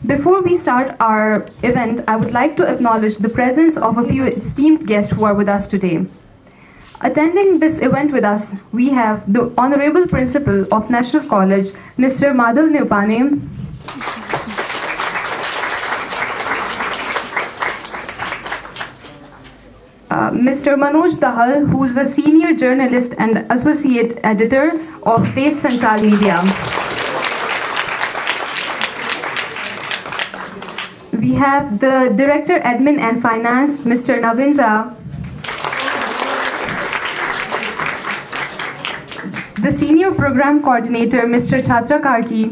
Before we start our event, I would like to acknowledge the presence of a few esteemed guests who are with us today. Attending this event with us, we have the Honorable Principal of National College, Mr. Madhav Nupane, Mr. Manoj Dahal, who is the Senior Journalist and Associate Editor of Deshsanchar Media. We have the Director Admin and Finance, Mr. Navin Jha, the Senior Program Coordinator, Mr. Chhatra Karki,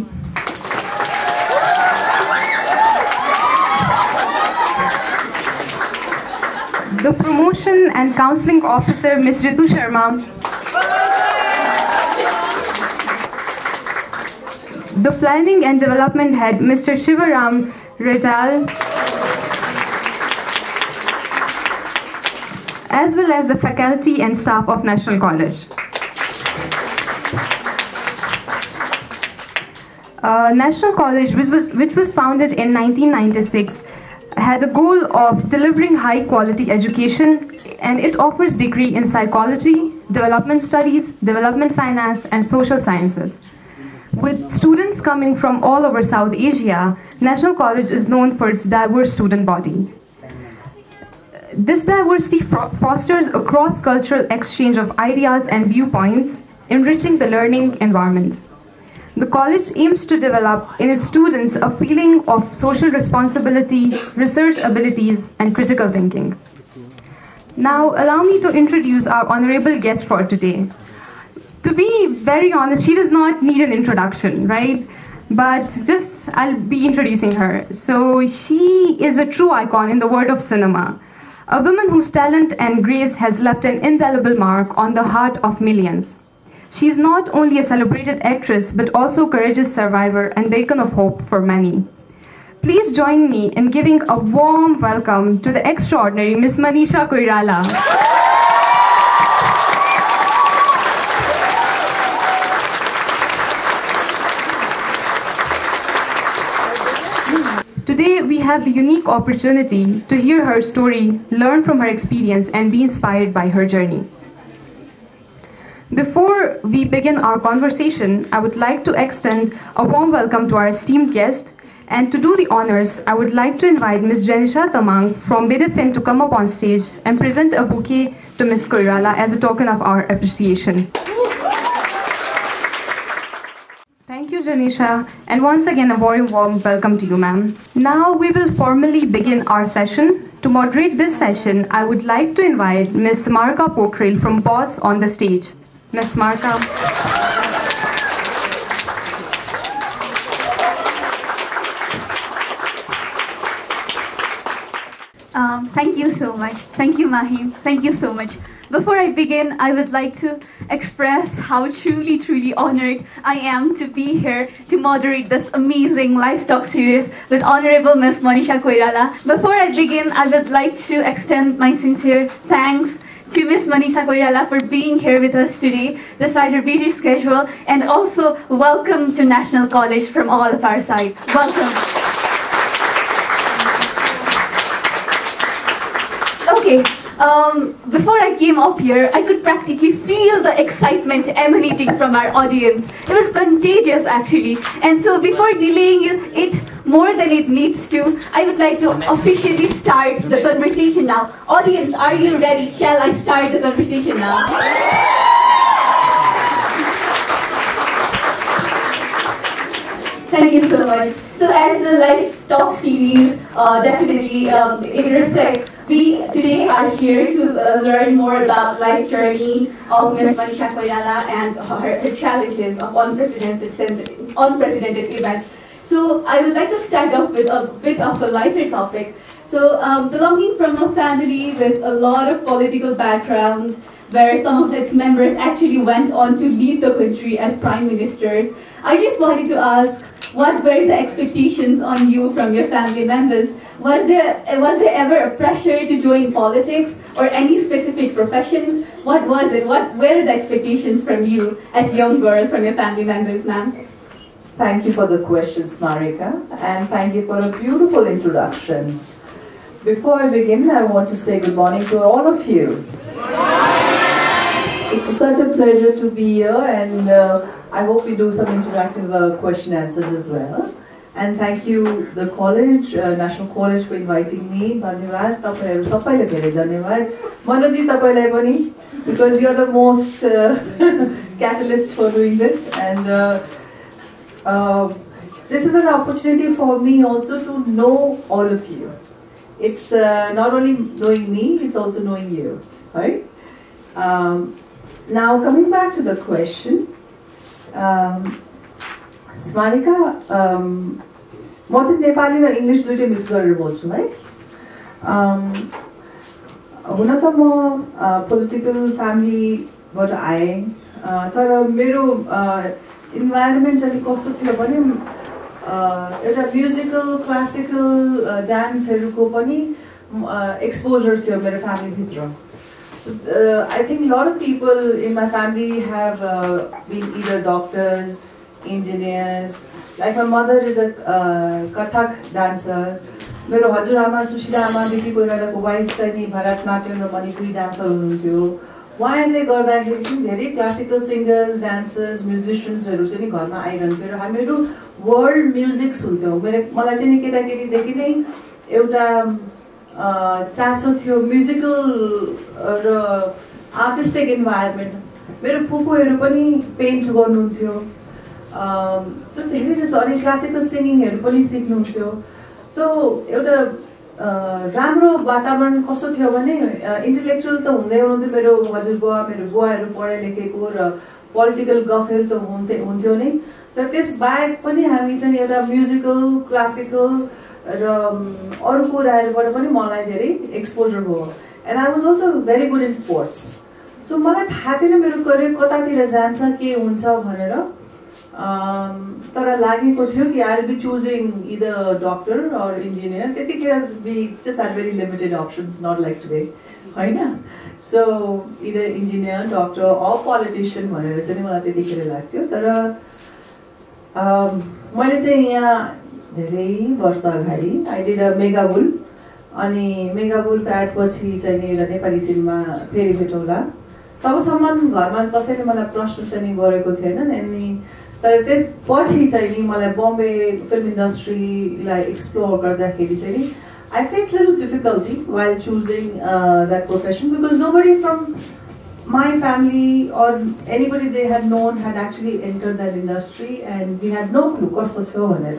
the Promotion and Counseling Officer, Ms. Ritu Sharma, the Planning and Development Head, Mr. Shivaram Rajal, as well as the faculty and staff of National College. National College, which was founded in 1996, had a goal of delivering high-quality education, and it offers degree in psychology, development studies, development finance, and social sciences. With students coming from all over South Asia, National College is known for its diverse student body. This diversity fosters a cross-cultural exchange of ideas and viewpoints, enriching the learning environment. The college aims to develop in its students a feeling of social responsibility, research abilities, and critical thinking. Now, allow me to introduce our honorable guest for today. To be very honest, she does not need an introduction, right? But I'll be introducing her. So she is a true icon in the world of cinema. A woman whose talent and grace has left an indelible mark on the heart of millions. She is not only a celebrated actress, but also a courageous survivor and beacon of hope for many. Please join me in giving a warm welcome to the extraordinary Miss Manisha Koirala. Today, we have the unique opportunity to hear her story, learn from her experience, and be inspired by her journey. Before we begin our conversation, I would like to extend a warm welcome to our esteemed guest. And to do the honors, I would like to invite Ms. Janisha Tamang from Bidefin to come up on stage and present a bouquet to Ms. Koirala as a token of our appreciation. Thank you, Janisha, and once again a very warm welcome to you, ma'am. Now we will formally begin our session. To moderate this session, I would like to invite Ms. Smarika Pokharel from BOSS on the stage. Ms. Smarika. Thank you so much. Thank you, Mahim. Thank you so much. Before I begin, I would like to express how truly honored I am to be here to moderate this amazing live talk series with Honorable Ms. Manisha Koirala. Before I begin, I would like to extend my sincere thanks to Ms. Manisha Koirala for being here with us today, despite her busy schedule, and also welcome to National College from all of our side. Welcome. Okay. Before I came up here, I could practically feel the excitement emanating from our audience. It was contagious, actually. And so before delaying it more than it needs to, I would like to officially start the conversation now. Audience, are you ready? Shall I start the conversation now? Thank you so much. So as the live talk series definitely it reflects, we today are here to learn more about life journey of Ms. Manisha Koirala and her challenges of unprecedented events. So I would like to start off with a bit of a lighter topic. So belonging from a family with a lot of political background, where some of its members actually went on to lead the country as prime ministers, I just wanted to ask, what were the expectations on you from your family members? Was there ever a pressure to join politics or any specific professions? What was it? What were the expectations from you as a young girl from your family members, ma'am? Thank you for the question, Smarika, and thank you for a beautiful introduction. Before I begin, I want to say good morning to all of you. It's such a pleasure to be here, and I hope we do some interactive question answers as well. And thank you, the college, National College, for inviting me. Dhanyavad, tapaiharu sabailai धेरै धन्यवाद. Manoji tapailai pani, because you're the most catalyst for doing this, and this is an opportunity for me also to know all of you. It's not only knowing me, it's also knowing you, right? Now coming back to the question, Smarika, म चाहिँ नेपाली र English दुईटै mix गरेर बोल्छु है। हुन त म political फ्यामिलीबाट आएँ, तर मेरो इन्भाइरोमेन्ट चाहिँ कस्तो थियो भने एउटा म्युजिकल क्लासिकल डान्सहरूको पनि एक्सपोजर थियो मेरो फ्यामिलीभित्र। I think a lot of people in my family have been either doctors, engineers. Like my mother is a Kathak dancer. मेरो हजुरआमा सुशीला आमा दिदी कोइरालाको वाइफ चाहिँ भरतनाट्यम र मणिपुरी डान्सर हुनुहुन्थ्यो। उहाँहरूले गर्दाखेरि चाहिँ धेरै क्लासिकल सिङ्गर्स, डान्सर्स, म्युजिसियन्सहरू चाहिँ घरमा आइरहन्थ्यो र हामीहरू वर्ल्ड म्युजिक सुन्थ्यौँ। मलाई चाहिँ केटाकेटीदेखि नै एउटा चासो थियो म्युजिकल र आर्टिस्टिक इन्भाइरोमेन्ट। मेरो फुपूहरू पनि पेन्ट गर्नुहुन्थ्यो, धेरै जस्तो अनि क्लासिकल सिङ्गिङहरू पनि सिक्नुहुन्थ्यो। सो एउटा राम्रो वातावरण कस्तो थियो भने इन्टेलेक्चुअल त हुँदै हुनुहुन्थ्यो, मेरो हजुरबुवा मेरो बुवाहरू पढे लेखेको र पोलिटिकल गफहरू त हुन्थ्यो नै, तर त्यस बाहेक पनि हामी चाहिँ एउटा म्युजिकल क्लासिकल र अरू कुराहरूबाट पनि मलाई धेरै एक्सपोजर भयो। And I was also very good in sports. So मलाई थाहा थिएन मेरो करियर कतातिर जान्छ के हुन्छ भनेर, तर लागेको थियो कि I will be choosing either doctor or engineer. त्यतिखेर we just had very limited options, not like today, होइन? So either engineer, doctor or politician भनेर चाहिँ मलाई त्यतिखेर लाग्थ्यो। तर मैले चाहिँ यहाँ धेरै वर्ष अगाडि आई डिड अ मेगाबुल, अनि मेगाबुलको एडपछि चाहिँ एउटा नेपाली सिनेमा फेरि भेटौँला। तबसम्म घरमा कसैले मलाई प्रश्न चाहिँ गरेको थिएन, अनि तर त्यसपछि चाहिँ नि मलाई बम्बे फिल्म इन्डस्ट्रीलाई एक्सप्लोर गर्दाखेरि चाहिँ नि I face little difficulty while choosing that profession, because nobody from my family or anybody they had known had actually entered that industry, and we had no clue कस्तो थियो भनेर।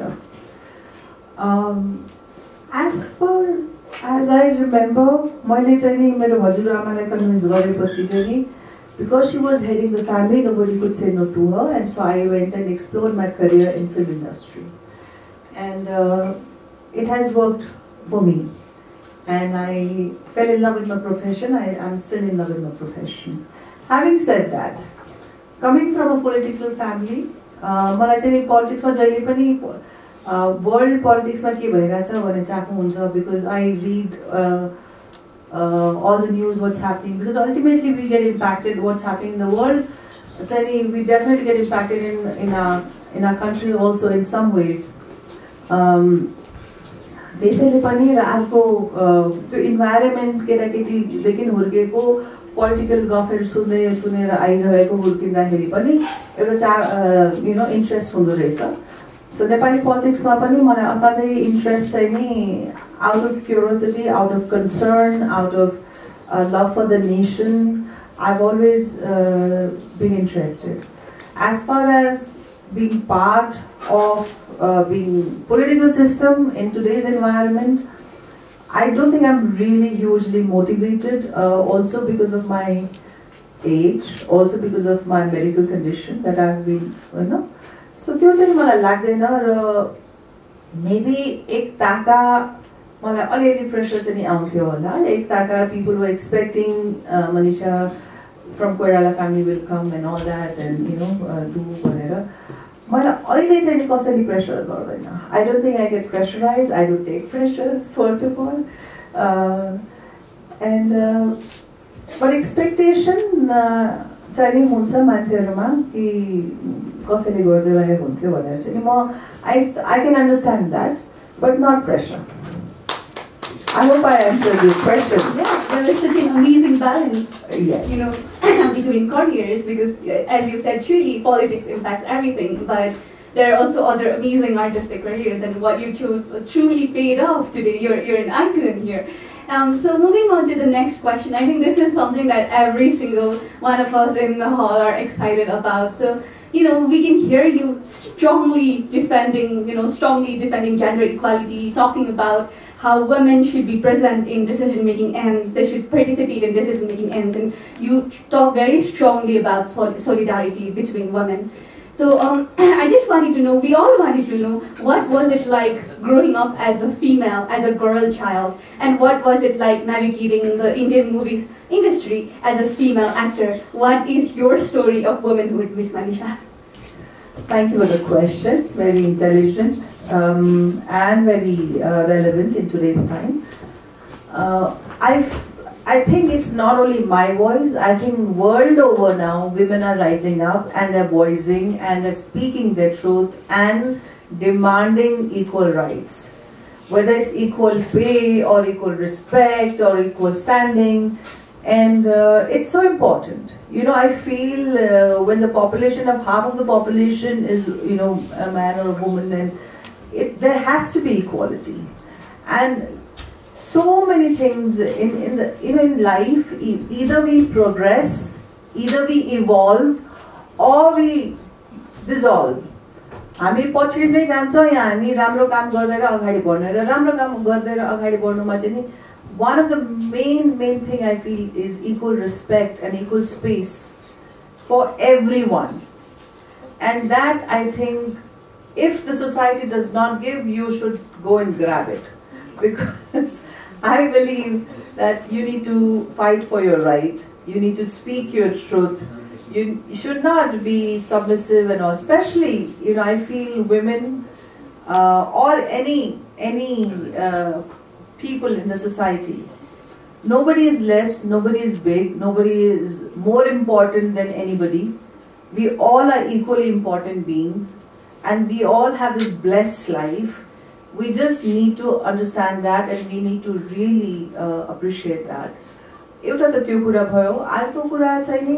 As I remember, मैले चाहिँ नि मेरो हजुरआमालाई convince गरेपछि चाहिँ नि, because she was heading the family, nobody could say no to her, and so I went and explored my career in film industry, and it has worked for me, and I fell in love with my profession. I am still in love with my profession. Having said that, coming from a political family, मलाई चाहिँ पोलिटिक्समा जहिले पनि world पोलिटिक्समा के भइरहेछ भन्ने चाहनु हुन्छ, because I read all the news, what's happening, because ultimately we get impacted what's happening in the world. We definitely get impacted in our country also in some ways. त्यसैले पनि अर्को त्यो इन्भाइरोमेन्ट केटाकेटीदेखि हुर्केको पोलिटिकल गफहरू सुनेर आइरहेको हुर्किँदाखेरि पनि एउटा interest हुँदो रहेछ। सो नेपाली पोलिटिक्समा पनि मलाई असाध्यै इन्ट्रेस्ट चाहिँ नि out of curiosity, out of concern, out of love for the nation, I've always been interested. As far as being part of being political system in today's environment, I don't think I'm really hugely motivated, also because of my age, also because of my medical condition that I've been, so त्यो चाहिँ मलाई लाग्दैन। र maybe एक ताका मलाई अलिअलि pressure चाहिँ नि आउँथ्यो होला, एक ताका people were expecting Manisha from Koirala family will come and all that, and do भनेर मलाई अहिले चाहिँ नि कसैले प्रेसर गर्दैन। I don't think I get pressurized. I don't take pressures, first of all, and but expectation चाहिँ नि हुन्छ मान्छेहरुमा कि कसैले गरिदिरहेको हुन्थ्यो भनेर चाहिँ म I can understand that, but not pressure. I hope I answered your question. Yeah, there is such an amazing balance, Yes. you know, between careers, because as you said, truly politics impacts everything, but there are also other amazing artistic careers, and what you chose truly paid off today. You're an icon here. So moving on to the next question, I think this is something that every single one of us in the hall are excited about. So, you know, we can hear you strongly defending gender equality, talking about how women should be present in decision-making ends, they should participate in decision-making ends, and you talk very strongly about solidarity between women. So I just wanted to know, we all wanted to know, what was it like growing up as a female, as a girl child, and what was it like navigating the Indian movie industry as a female actor? What is your story of womanhood, Miss Manisha? Thank you for the question. Very intelligent and very relevant in today's time. I think it's not only my voice. I think world over now, women are rising up and they're voicing and they're speaking their truth and demanding equal rights. Whether it's equal pay or equal respect or equal standing. And it's so important. You know, I feel when the population of half of the population is, you know, a man or a woman, and there has to be equality. And so many things in life, either we progress, either we evolve, or we dissolve. हामी पछिँदै जान्छौँ या हामी राम्रो काम गर्दै अगाडि बढ्ने र राम्रो काम गर्दै अगाडि बढ्नुमा चाहिँ नि one of the main thing I feel is equal respect and equal space for everyone. And that, I think, if the society does not give, you should go and grab it. Because I believe that you need to fight for your right. You need to speak your truth. You should not be submissive and all. Especially, you know, I feel women or any people in the society. Nobody is less, nobody is big, nobody is more important than anybody. We all are equally important beings and we all have this blessed life. We just need to understand that and we need to really appreciate that. एउटा त त्यो कुरा भयो अर्को कुरा चाहिँ नि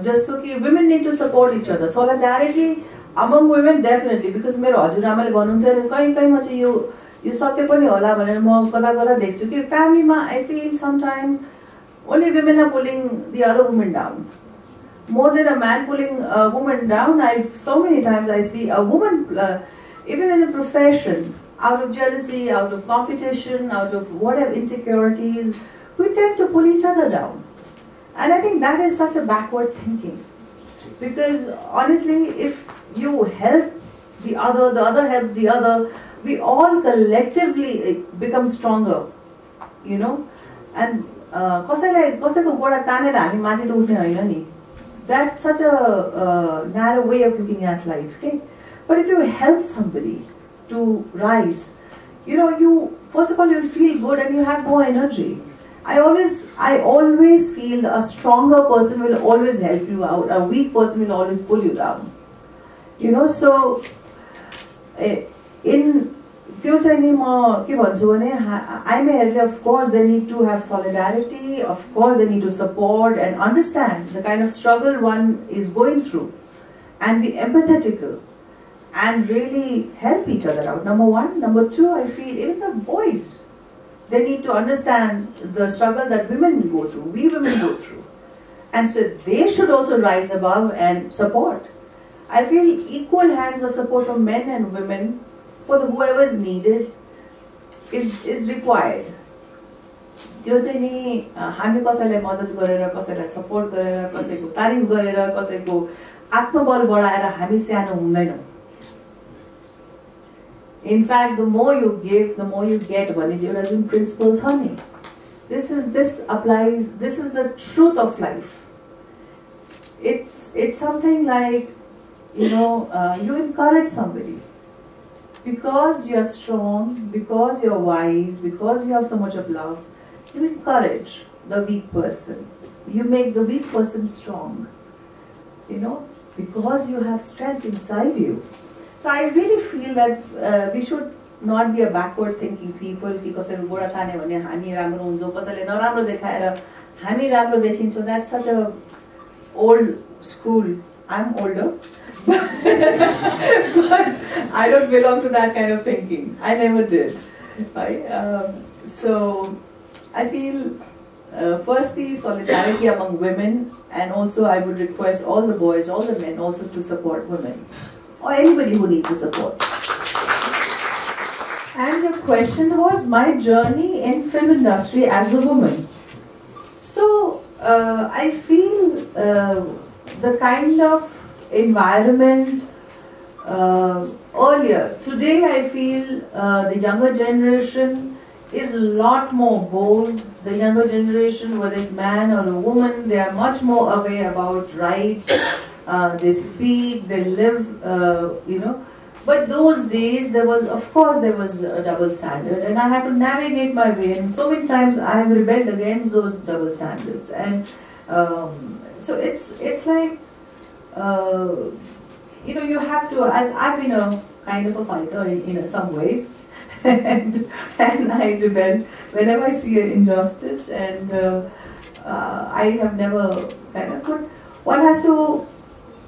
जस्तो कि women need to support each other. Solidarity among women definitely, because मेरो हजुरआमाले भन्नुहुन्थ्यो कहीँ चाहिँ यो सत्य पनि होला भनेर म कता देख्छु कि family I feel sometimes only women are pulling the other woman down more than a man pulling a woman down. So many times I see a woman even in the profession, out of jealousy, out of competition, out of whatever insecurities, we tend to pull each other down. And I think that is such a backward thinking. Because honestly, if you help the other helps the other, we all collectively become stronger, you know. And कसैको गोडा तानेर हामी माथि त उठ्ने हैन नि. That's such a narrow way of looking at life. Okay? But if you help somebody to rise, you know, first of all you'll feel good and you have more energy. I always feel a stronger person will always help you out. A weak person will always pull you down. You know, so in त्यो चाहिँ नि म के भन्छु भने आइमाईहरुले of course they need to have solidarity, of course they need to support and understand the kind of struggle one is going through and be empathetical and really help each other out. Number one. Number two, I feel even the boys, they need to understand the struggle that women go through, we women go through. And so they should also rise above and support. I feel equal hands of support from men and women for whoever is needed is required. त्यो चाहिँ नि हामी कसैलाई मद्दत गरेर कसैलाई support गरेर कसैको तारिफ गरेर कसैको आत्मबल बढाएर हामी सानो हुँदैनौं. In fact, the more you give, the more you get. भन्ने एउटा जुन प्रिन्सिपल छ नि, this applies. This is the truth of life. It's something like, you know, you encourage somebody because you're strong, because you're wise, because you have so much of love. You encourage the weak person. You make the weak person strong. because you have strength inside you. So I really feel that we should not be a backward thinking people because that's such a old school. I'm older. But I don't belong to that kind of thinking. I never did. Right? So I feel firstly solidarity among women, and also I would request all the boys, all the men also to support women or anybody who needs the support. And the question was my journey in film industry as a woman. So I feel the kind of environment earlier. Today I feel the younger generation is a lot more bold. The younger generation, whether it's man or a woman, they are much more aware about rights. They speak, they live, But those days, of course, there was a double standard, and I had to navigate my way. And so many times I have rebelled against those double standards. And so it's like, you have to. As I've been a kind of a fighter in some ways, and I rebel whenever I see an injustice, and I have never kind of. But one has to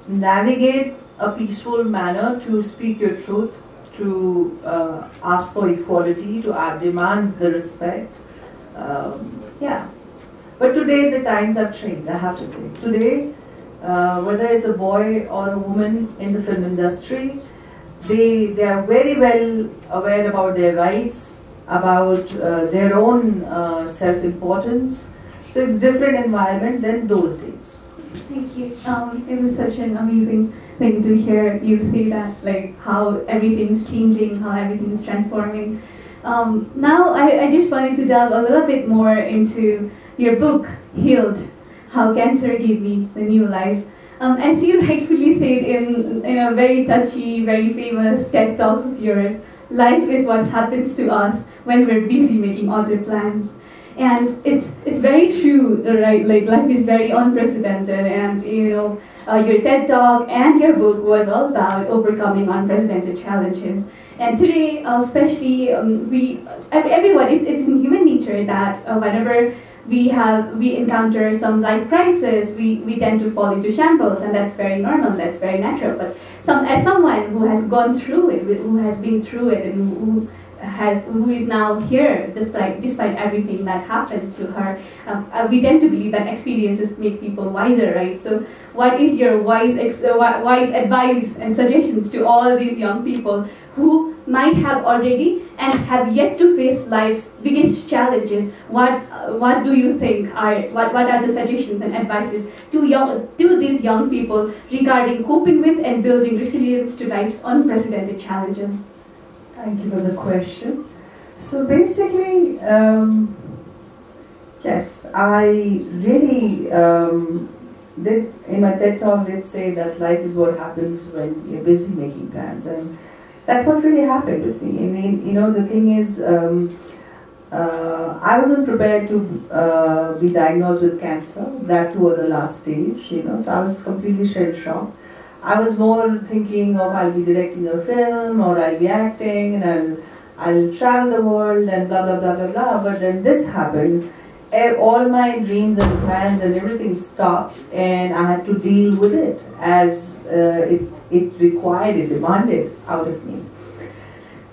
navigate a peaceful manner to speak your truth, to ask for equality, to demand the respect. Yeah. But today the times have changed, I have to say. Today, whether it's a boy or a woman in the film industry, they are very well aware about their rights, about their own self-importance. So it's different environment than those days. Thank you. It was such an amazing thing to hear you say that, like how everything's changing, how everything's transforming. Now I just wanted to delve a little bit more into your book, Healed, How Cancer Gave Me the New Life. As you rightfully said in a very touchy, very famous TED Talks of yours, life is what happens to us when we're busy making other plans. And it's very true, right? Like life is very unprecedented, and your TED Talk and your book was all about overcoming unprecedented challenges. And today, especially, everyone, it's in human nature that whenever we encounter some life crisis, we tend to fall into shambles, and that's very normal, that's very natural. But as someone who has gone through it, who has been through it, and who is now here despite everything that happened to her, we tend to believe that experiences make people wiser, right? So what is your wise advice and suggestions to all these young people who might have already and have yet to face life's biggest challenges? What do you think what are the suggestions and advices to these young people regarding coping with and building resilience to life's unprecedented challenges? Thank you for the question. So basically, yes, I really did, in my TED Talk, did say that life is what happens when you're busy making plans, and that's what really happened with me. I mean, the thing is, I wasn't prepared to be diagnosed with cancer, that too at the last stage, so I was completely shell-shocked. I was more thinking of I'll be directing a film, or I'll be acting, and I'll travel the world, and blah blah blah blah blah. But then this happened. All my dreams and plans and everything stopped, and I had to deal with it as it required, it demanded out of me.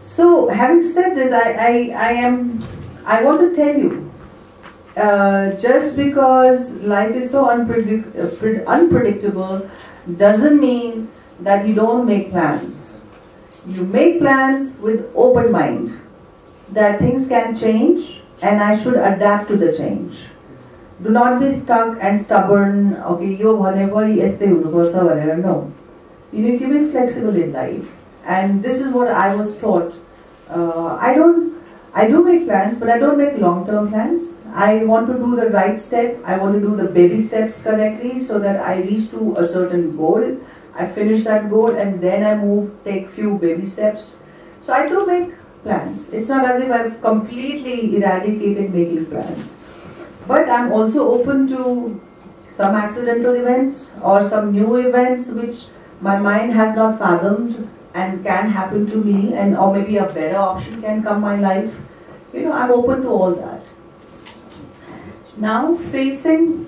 So, having said this, I want to tell you, just because life is so unpredictable doesn't mean that you don't make plans. You make plans with open mind, that things can change and I should adapt to the change. Do not be stuck and stubborn, okay, whatever, no. You need to be flexible in life. And this is what I was taught. I do make plans, but I don't make long-term plans. I want to do the right step. I want to do the baby steps correctly so that I reach to a certain goal. I finish that goal and then I take few baby steps. So I do make plans. It's not as if I've completely eradicated making plans. But I'm also open to some accidental events or some new events which my mind has not fathomed and can happen to me, and or maybe a better option can come my life. You know, I'm open to all that. Now facing,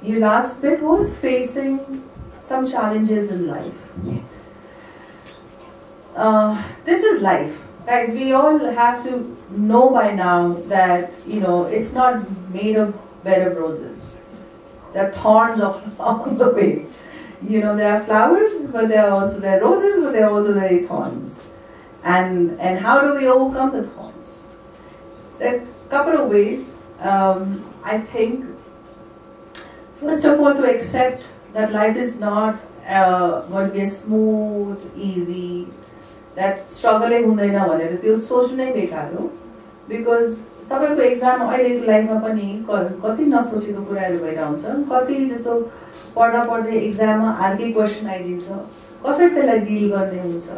your last bit was facing some challenges in life. Yes. This is life. Guys, we all have to know by now that, you know, it's not made of bed of roses. There are thorns along the way. You know, there are flowers, but there are roses, but there are also very thorns. And how do we overcome the thorns? There are a couple of ways. I think, first of all, to accept that life is not going to be a smooth, easy, that struggle हुँदैन भनेर त्यो सोच्नु नै बेकार हो. Because तपाईको exam अहिलेको लाइफमा पनि कति नसोचेको कुराहरू भइरहन्छ, कति जस्तो पढ्दा पढ्दै एक्जाममा अर्कै क्वेसन आइदिन्छ, कसरी त्यसलाई डिल गर्ने हुन्छ.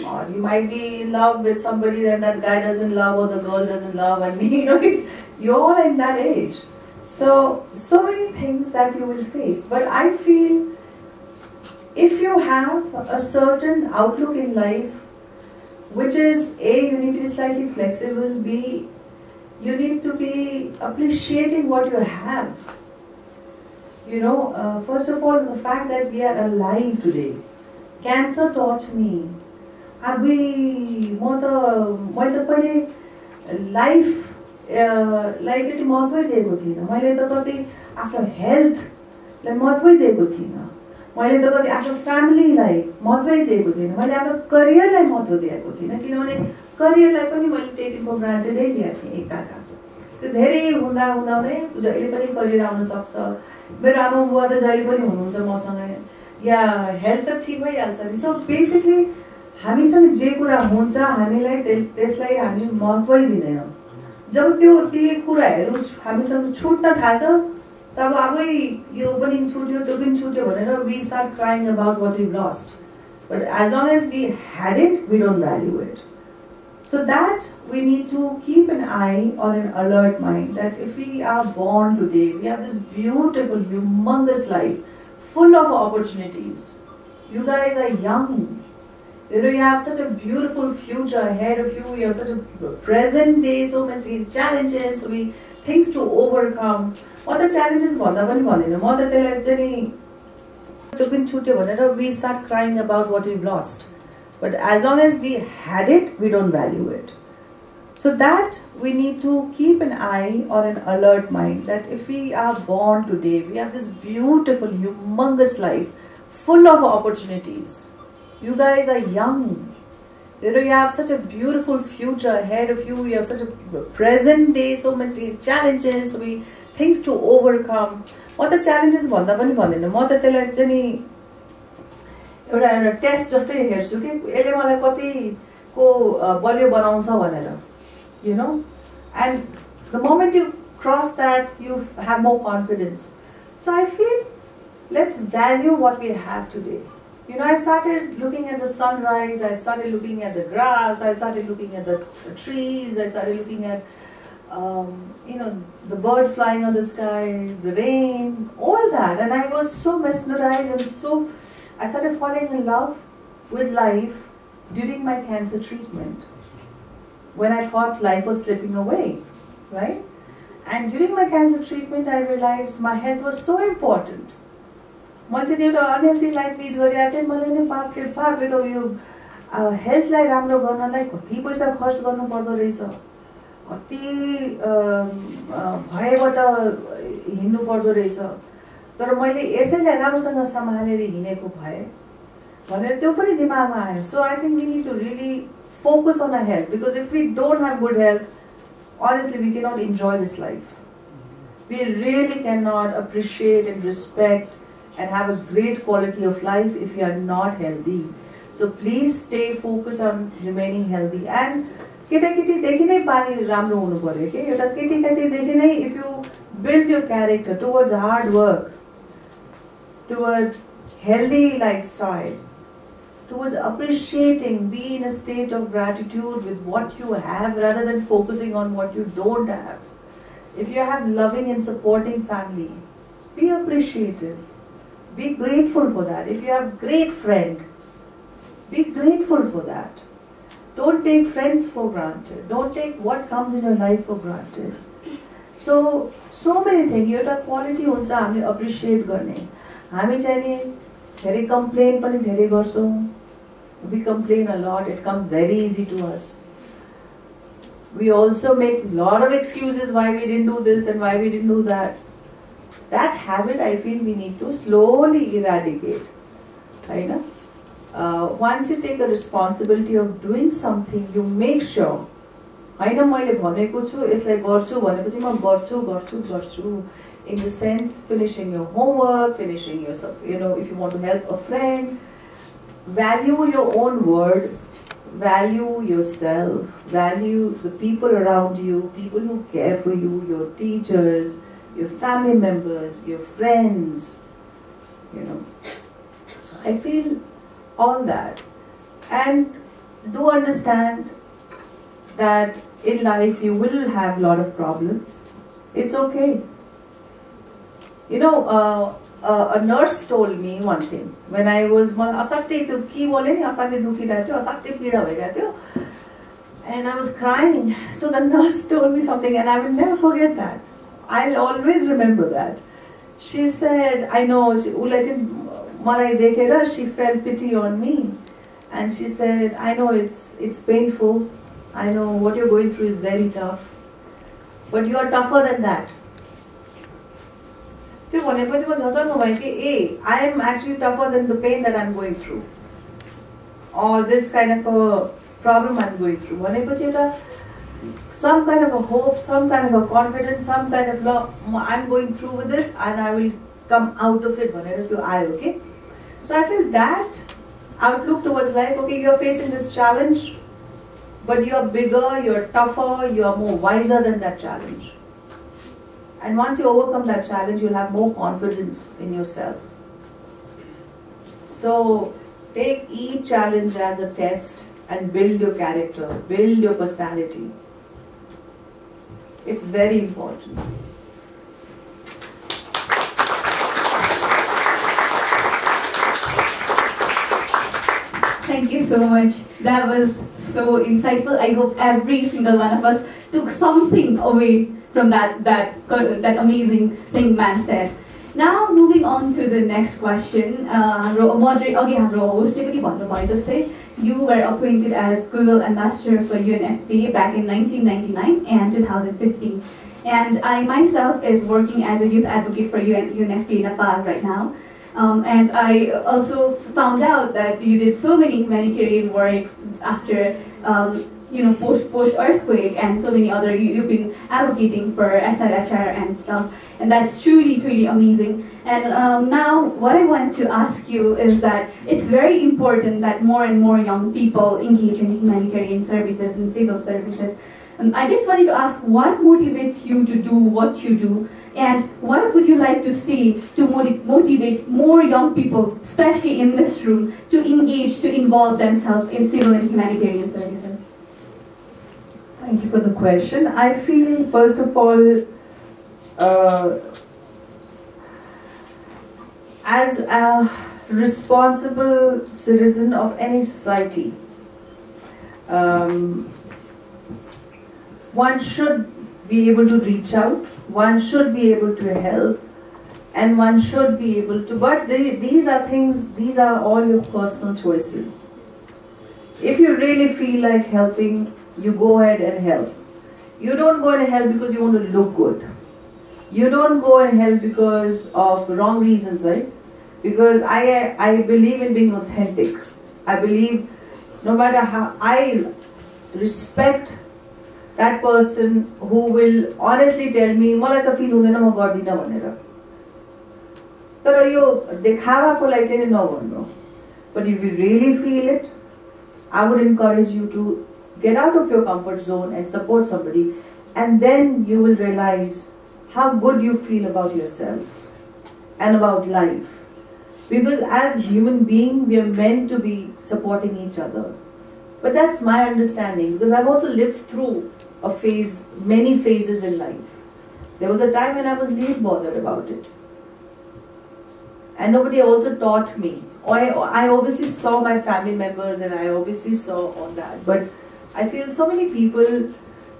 Or you might be in love with somebody that guy doesn't love or the girl doesn't love, and you know, you're all in that age. So many things that you will face. But I feel if you have a certain outlook in life, which is A, you need to be slightly flexible, B, you need to be appreciating what you have. You know, first of all, the fact that we are alive today. Cancer taught me. मैले त पहिले लाइफलाई त्यति महत्त्वै दिएको थिइनँ. मैले त कति आफ्नो हेल्थलाई महत्त्वै दिएको थिइनँ. मैले त कति आफ्नो फ्यामिलीलाई महत्त्वै दिएको थिइनँ. मैले आफ्नो करियरलाई महत्त्व दिएको थिइनँ, किनभने करियरलाई पनि मैले टेकिङ फर ग्रान्टेडै लिएको थिएँ एकाका. त्यो धेरै हुँदाहुँदै जहिले पनि करियर आउन सक्छ. मेरो आमा बुवा त जहिले पनि हुनुहुन्छ मसँग, या हेल्थ त ठिक भइहाल्छ नि. सो बेसिकली हामीसँग जे कुरा हुन्छ हामीलाई त्यसलाई हामी महत्त्वै दिँदैनौँ. जब ती कुराहरू हामीसँग छुट्न थाल्छ तब आफै यो पनि छुट्यो त्यो पनि छुट्यो भनेर we start crying about what we've lost. But as long as we had it, we don't value it. So that we need to keep an eye or an alert mind that if we are born today, we have this beautiful, humongous life full of opportunities. You guys are young. You know, you have such a beautiful future ahead of you. You have such a present day, so many challenges, so many things to overcome. All the challenges भन्दा पनि भन्दैन. म त त्यसलाई चाहिँ नि त्यो पनि छुट्यो भनेर we start crying about what we've lost. But as long as we had it, we don't value it. So that we need to keep an eye or an alert mind that if we are born today, we have this beautiful, humongous life full of opportunities. You guys are young. You know, you have such a beautiful future ahead of you. You have such a present day, so many challenges, so many things to overcome. All the challenges भन्दा पनि भन्दैन. म त त्यसलाई चाहिँ नि एउटा test जस्तै हेर्छु कि यसले मलाई कतिको बलियो बनाउँछ भनेर. You know, and the moment you cross that, you have more confidence. So I feel let's value what we have today. You know, I started looking at the sunrise, I started looking at the grass, I started looking at the trees, I started looking at, you know, the birds flying on the sky, the rain, all that. And I was so mesmerized and so, I started falling in love with life during my cancer treatment, when I thought life was slipping away, right? And during my cancer treatment, I realized my health was so important. मान्छेले एउटा unhealthy life lid गरिरहेको थिएँ. मैले नि बाप रे बाप मेरो यो हेल्थलाई राम्रो गर्नलाई कति पैसा खर्च गर्नु पर्दो रहेछ, कति भयबाट हिँड्नु पर्दो रहेछ. तर मैले यसैलाई राम्रोसँग सम्हालेर हिँडेको भए भनेर त्यो पनि दिमागमा आयो. So I think we need to really focus on our health, because if we don't have good health, honestly we cannot enjoy this life. We really cannot appreciate and respect and have a great quality of life if you are not healthy. So please stay focused on remaining healthy. And केटाकेटी देखि नै पानी राम्रो हुनु पर्यो के. एउटा केटी देखि नै if you build your character towards hard work, towards healthy lifestyle, towards appreciating, be in a state of gratitude with what you have rather than focusing on what you don't have. If you have loving and supporting family, Be appreciative. Be grateful for that. If you have great friend, be grateful for that. Don't take friends for granted. Don't take what comes in your life for granted. So many things. एउटा quality हुन्छ हामीले appreciate गर्ने. हामी चाहिँ नि धेरै complain पनि धेरै गर्छौँ. We complain a lot. It comes very easy to us. We also make a lot of excuses why we didn't do this and why we didn't do that. That habit, I feel, we need to slowly eradicate. Right? Once you take a responsibility of doing something, you make sure. In the sense, finishing your homework, finishing your, if you want to help a friend, value your own word, value yourself, value the people around you, people who care for you, your teachers, your family members, your friends, So I feel all that. And do understand that in life you will have a lot of problems. It's okay. A nurse told me one thing when I was and I was crying. So the nurse told me something, and I will never forget that. I'll always remember that. She said, I know, she felt pity on me, and she said, I know it's painful. I know what you're going through is very tough, but you are tougher than that. I am actually tougher than the pain that I'm going through, or this kind of a problem I'm going through. Some kind of a hope, some kind of a confidence, some kind of love, I'm going through with it and I will come out of it. Okay? So I feel that outlook towards life, okay, you're facing this challenge, but you're bigger, you're tougher, you're more wiser than that challenge. And once you overcome that challenge, you'll have more confidence in yourself. So take each challenge as a test and build your character, build your personality. It's very important. Thank you so much. That was so insightful. I hope every single one of us took something away from that amazing thing man said. Now moving on to the next question. You were appointed as Google Ambassador for UNFPA back in 1999 and 2015. And I myself is working as a youth advocate for UNFPA Nepal right now. And I also found out that you did so many humanitarian works after post earthquake and so many other. You've been advocating for Deshsanchar and stuff, and that's truly amazing. And now what I want to ask you is that it's very important that more and more young people engage in humanitarian services and civil services. I just wanted to ask, what motivates you to do what you do, and what would you like to see to motivate more young people, especially in this room, to engage, to involve themselves in civil and humanitarian services? Thank you for the question. I feel, first of all, as a responsible citizen of any society, one should be able to reach out, one should be able to help, and one should be able to, but these are all your personal choices. If you really feel like helping, you go ahead and help. You don't go and help because you want to look good. You don't go and help because of wrong reasons, right? Because I believe in being authentic. I believe no matter how, I respect that person who will honestly tell me, मलाई त feel हुँदैन म गर्दिन भनेर. तर यो देखावाको लागि चाहिँ नगर्नु. But if you really feel it, I would encourage you to get out of your comfort zone and support somebody, and then you will realize how good you feel about yourself and about life. Because as human beings, we are meant to be supporting each other. But that's my understanding, because I've also lived through a phase, many phases in life. There was a time when I was least bothered about it. and nobody also taught me. I obviously saw my family members and I obviously saw all that, but I feel so many people,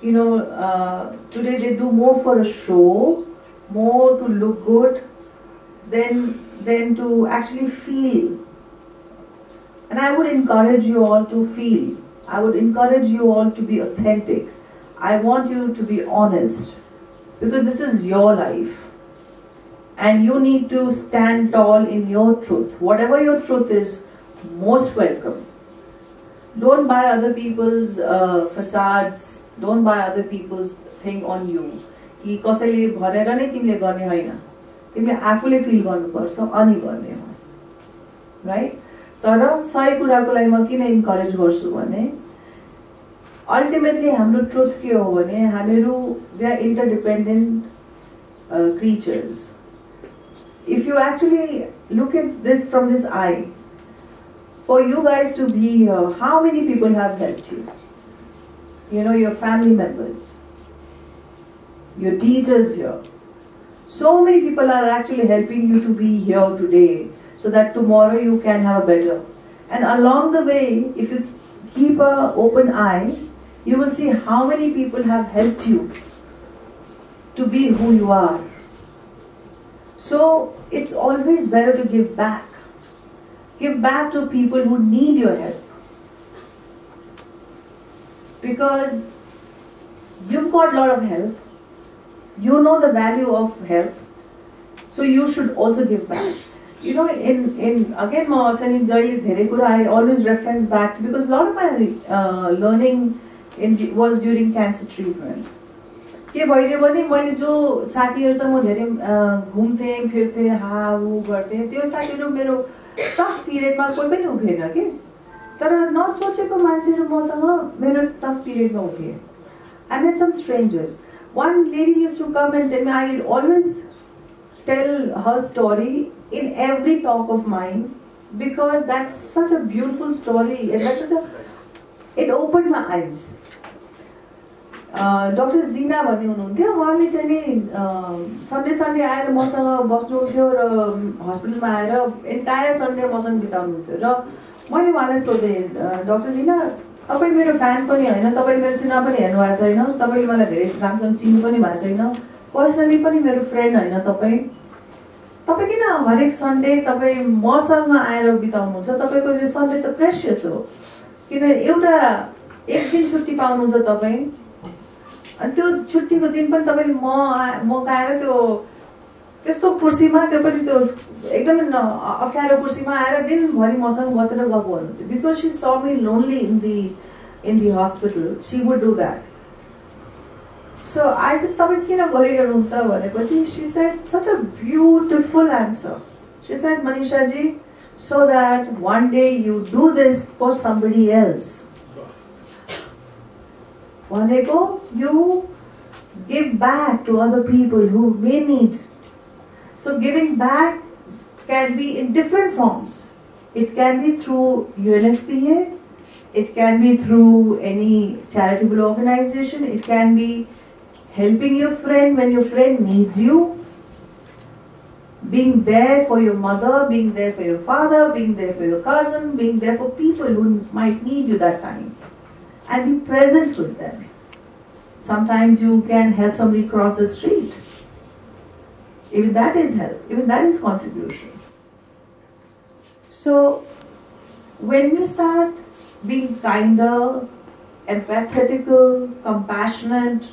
today they do more for a show, more to look good than to actually feel. And I would encourage you all to feel. I would encourage you all to be authentic. I want you to be honest, because this is your life. And you need to stand tall in your truth. Whatever your truth is, most welcome. Don't buy other people's facades. Don't buy other people's thing on you. कि कसैले भनेर नै तिमीले गर्ने हैन. तिमीले आफूले fill गर्नुपर्छ अनि गर्ने हो. राइट? तर सही कुराको लागि म किन इन्करेज गर्छु भने अल्टिमेटली हाम्रो ट्रुथ के हो भने हामीहरू we are interdependent creatures. If you actually look at this from this eye, for you guys to be here, how many people have helped you? Your family members, your teachers here. So many people are actually helping you to be here today, so that tomorrow you can have a better. And along the way, if you keep an open eye, you will see how many people have helped you to be who you are. So it's always better to give back. Give back to people who need your help. Because you've got a lot of help. You know the value of help. So you should also give back. Again, I always reference back to, because a lot of my learning was during cancer treatment. के भइदियो भने मैले जो साथीहरुसँग धेरै घुम्थे फिर्थे how गर्थे त्यो साथीहरु मेरो टफ पिरियडमा कोही पनि उभिएन के तर नसोचेको मान्छेहरु मसँग मेरो tough पिरियडमा उभिए. I met some strangers. One lady used to come and tell me, I would always tell her story in every talk of mine, because that's such a beautiful story and it opened my eyes. Dr. Zina भन्ने हुनुहुन्थ्यो. उहाँले चाहिँ नि Sunday आएर मसँग बस्नुहुन्थ्यो र हस्पिटलमा आएर entire Sunday मसँग बिताउनुहुन्थ्यो र मैले उहाँलाई सोधेँ, डाक्टर जिना तपाईँ मेरो फ्यान पनि होइन, तपाईँले मेरो सिनेमा पनि हेर्नुभएको छैन, तपाईँले मलाई धेरै राम्रोसँग चिन्नु पनि भएको छैन, पर्सनली पनि मेरो फ्रेन्ड होइन तपाईँ किन हरेक सन्डे तपाईँ मसँग आएर बिताउनुहुन्छ? तपाईँको यो सन्डे त प्रेसियस हो, किन एउटा एक दिन छुट्टी पाउनुहुन्छ तपाईँ, अनि त्यो छुट्टीको दिन पनि तपाईले म गएर त्यो त्यस्तो कुर्सीमा त्यो पनि त्यो एकदम अप्ठ्यारो कुर्सीमा आएर दिनभरि मसँग बसेर गफ गर्नुहुन्थ्यो. Because she saw me lonely in the hospital, she would do that. So I said, तपाईँ किन गरिरहनुहुन्छ भनेपछि she said such a beautiful answer. She said, Manisha ji, so that one day you do this for somebody else. You give back to other people who may need. So giving back can be in different forms. It can be through UNFPA, it can be through any charitable organization, it can be helping your friend when your friend needs you, being there for your mother, being there for your father, being there for your cousin, being there for people who might need you that time. And be present with them. Sometimes you can help somebody cross the street. Even that is help, even that is contribution. So when we start being kinder, empathetical, compassionate,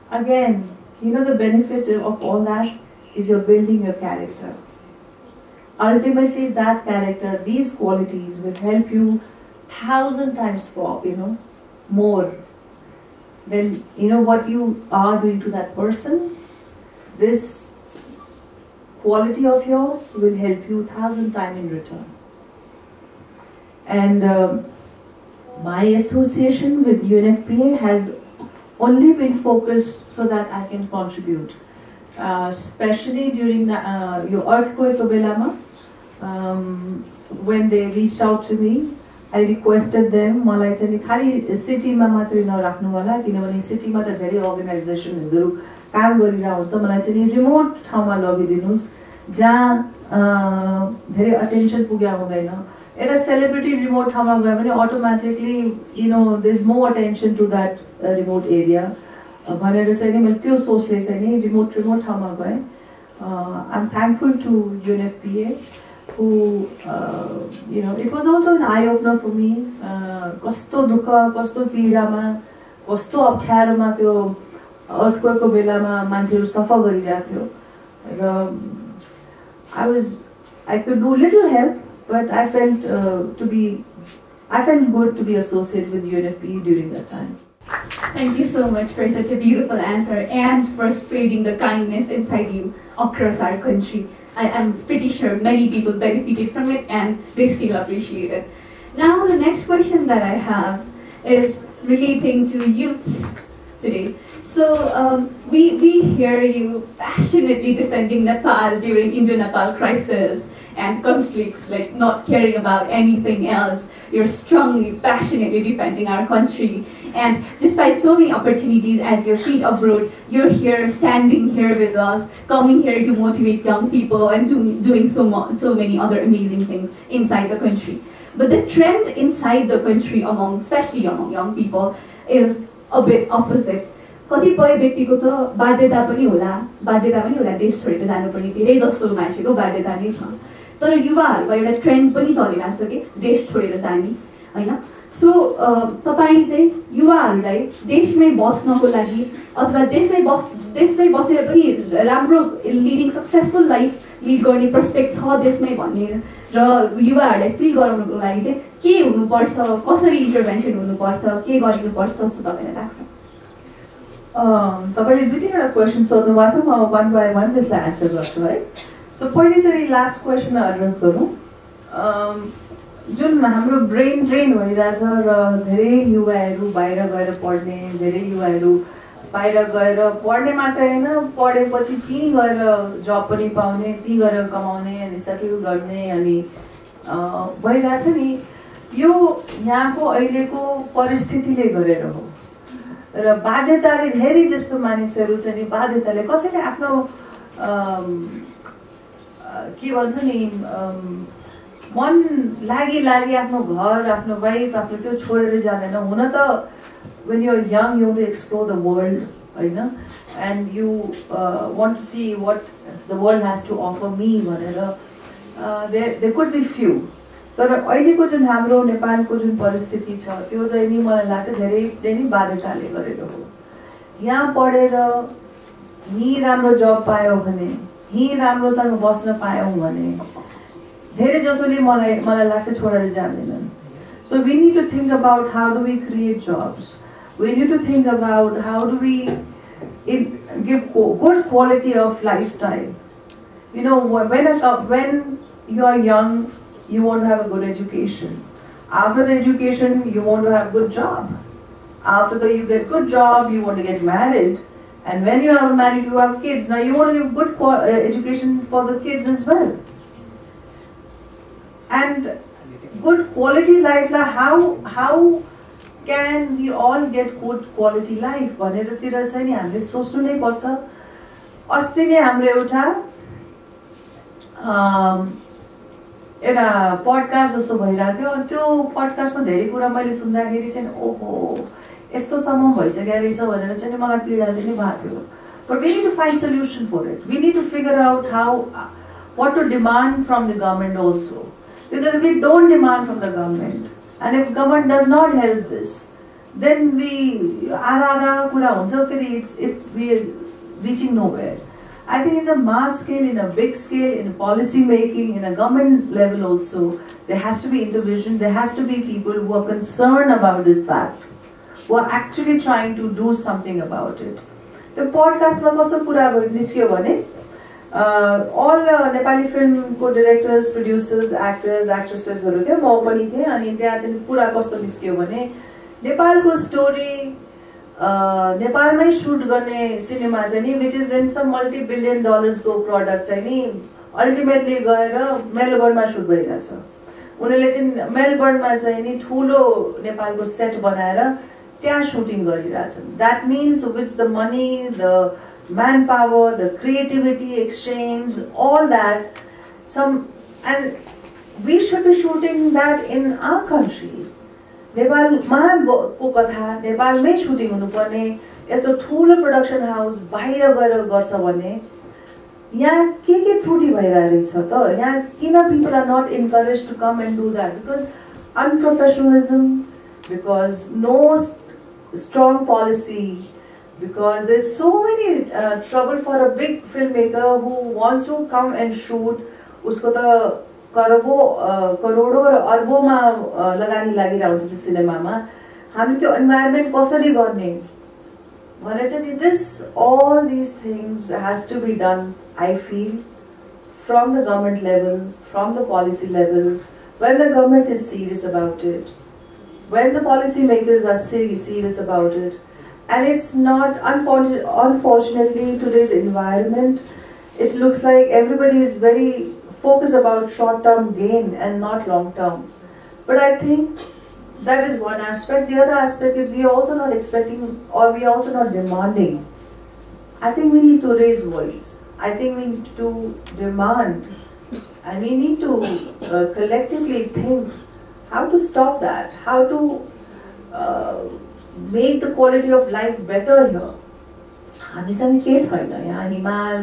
again, the benefit of all that is you're building your character. Ultimately, that character, these qualities will help you 1,000 times more than what you are doing to that person. This quality of yours will help you 1,000 times in return. And my association with UNFPA has only been focused so that I can contribute, especially during your earthquake of Belama. When they reached out to me, I requested them, मलाई चाहिँ खाली सिटीमा मात्रै नराख्नु होला, किनभने सिटीमा त धेरै अर्गनाइजेसनहरु काम गरिरहेको हुन्छ, मलाई चाहिँ रिमोट ठाउँमा लगिदिनुस् जहाँ धेरै अटेन्सन पुग्या हुँदैन एउटा सेलिब्रिटी रिमोट ठाउँमा गयो भने automatically there is more attention to that remote area भनेर चाहिँ नि मैले त्यो सोचले चाहिँ नि रिमोट ठाउँमा गएँ I am thankful to UNFPA who it was also an eye opener for me कस्तो दुःख कस्तो पीडामा कस्तो अप्ठ्यारोमा त्यो अर्थक्वेकको बेलामा मान्छेहरू सफर गरिरहेको थियो र I could do little help but I felt good to be associated with UNFPA during that time. Thank you so much for such a beautiful answer and for spreading the kindness inside you across our country. I'm pretty sure many people benefited from it and they still appreciate it. Now the next question that I have is relating to youths today. So we hear you passionately defending Nepal during Indo-Nepal crisis and conflicts, like not caring about anything else. You're strongly, passionately defending our country. And despite so many opportunities at your feet abroad, you're here, standing here with us, coming here to motivate young people and doing so many other amazing things inside the country. But the trend inside the country, especially among young people, is a bit opposite. कतिपय व्यक्तिको त बाध्यता पनि होला देश छोडेर जानुपर्ने धेरै जस्तो मान्छेको बाध्यता नै छ तर युवाहरुको एउटा ट्रेन्ड पनि चलिरहेको छ कि देश छोडेर जाने हैन सो तपाई चाहिँ युवाहरुलाई देशमै बस्नको लागि अथवा देशमै बसेर पनि राम्रो लिडिङ सक्सेसफुल लाइफ लिड गर्ने पर्सपेक्ट छ देशमै भन्ने र युवाहरुलाई फ्री गराउनको लागि चाहिँ के हुनुपर्छ कसरी इन्टरभेन्सन हुनुपर्छ के गरिनुपर्छ जस्तो तपाईलाई लाग्छ तपाईले दुई तीनवटा क्वेसन सोध्नु भएको छ म one by one त्यसलाई आन्सर गर्छु है सो पहिले चाहिँ लास्ट क्वेसनमा एड्रेस गरौँ जुन हाम्रो ब्रेन ड्रेन भइरहेछ र धेरै युवाहरू बाहिर गएर पढ्ने धेरै युवाहरू बाहिर गएर पढ्ने मात्रै होइन पढेपछि त्यहीँ गएर जब पनि पाउने त्यहीँ गएर कमाउने अनि सेटल गर्ने अनि भइरहेछ नि यो यहाँको अहिलेको परिस्थितिले गरेर हो र बाध्यताले धेरै जस्तो मानिसहरू चाहिँ बाध्यताले कसैले आफ्नो के भन्छ नि मन लागि आफ्नो घर आफ्नो वाइफ आफ्नो त्यो छोडेर जाँदैन हुन त when you're young you want to explore the world Hahn and you want to see what the world has to offer me भनेर there could be few तर अहिलेको जुन हाम्रो नेपालको जुन परिस्थिति छ त्यो चाहिँ नि मलाई लाग्छ धेरै चाहिँ नि बाध्यताले गरेर हो यहाँ पढेर यही राम्रो जब पायो भने यही राम्रोसँग बस्न पायौं भने धेरै जसोले मलाई लाग्छ छोडेर जाँदैनन् so we need to think about how do we create jobs we need to think about how do we give good quality of lifestyle when you are young you want to have a good education. After the education, you want to have a good job. After you get good job, you want to get married. And when you are married, you have kids. Now you want to give good education for the kids as well. And good quality life, like how can we all get good quality life? भनेरतिर चाहिँ नि हामीले सोच्नु नै पर्छ अस्ति नै हाम्रो एउटा एउटा पडकास्ट जस्तो भइरहेको थियो त्यो पडकास्टमा धेरै कुरा मैले सुन्दाखेरि चाहिँ ओहो यस्तोसम्म भइसकेको रहेछ भनेर चाहिँ मलाई पीडा चाहिँ भएको थियो but we need to find solution for it we need to figure out what to demand from the government also because if we don't demand from the government and if government does not help this then we आधा कुरा हुन्छ फेरि it's we are reaching nowhere I think in the mass scale, in a big scale, in policy making, in a government level also, there has to be intervention, there has to be people who are concerned about this fact, who are actually trying to do something about it. The podcast ma kasto pura niskyo bhane all Nepali film co-directors, producers, actors, actresses haru thyo ma pani thiye ani त्यहाँ चाहिँ pura kasto niskyo bhane Nepalko story नेपालमै shoot गर्ने cinema चाहिँ नि which is in some multi-billion dollars को product चाहिँ नि ultimately गएर मेलबर्नमा शूट भइरहेछ उनीहरूले चाहिँ मेलबर्नमा चाहिँ नि ठुलो नेपालको सेट बनाएर त्यहाँ shooting गरिरहेछन् that means with the money the manpower the creativity exchange all that and we should be shooting that in our country. नेपालमा को कथा नेपालमै सुटिङ हुनुपर्ने यस्तो ठुलो प्रोडक्सन हाउस बाहिर गएर गर्छ भने यहाँ के त्रुटि भइरहेछ त यहाँ किन people are not encouraged to come and do that? Because unprofessionalism, because no strong policy, because there's so many trouble for a big filmmaker who wants to come and shoot. उसको त करोडौं र अर्बौंमा लगानी लागिरहेको हुन्छ त्यो सिनेमामा हामीले त्यो इन्भाइरोमेन्ट कसरी गर्ने भनेर चाहिँ all these things has to be done, I feel, from the government level, from the policy level, when the government is serious about it, when the policy makers are serious about it. And it's not, unfortunately, today's environment, it looks like everybody is very focused about short-term gain and not long-term. But I think that is one aspect. The other aspect is we are also not expecting, or we are also not demanding. I think we need to raise voice. I think we need to demand, and we need to collectively think how to stop that, how to make the quality of life better here. हामीसँग के छैन यहाँ हिमाल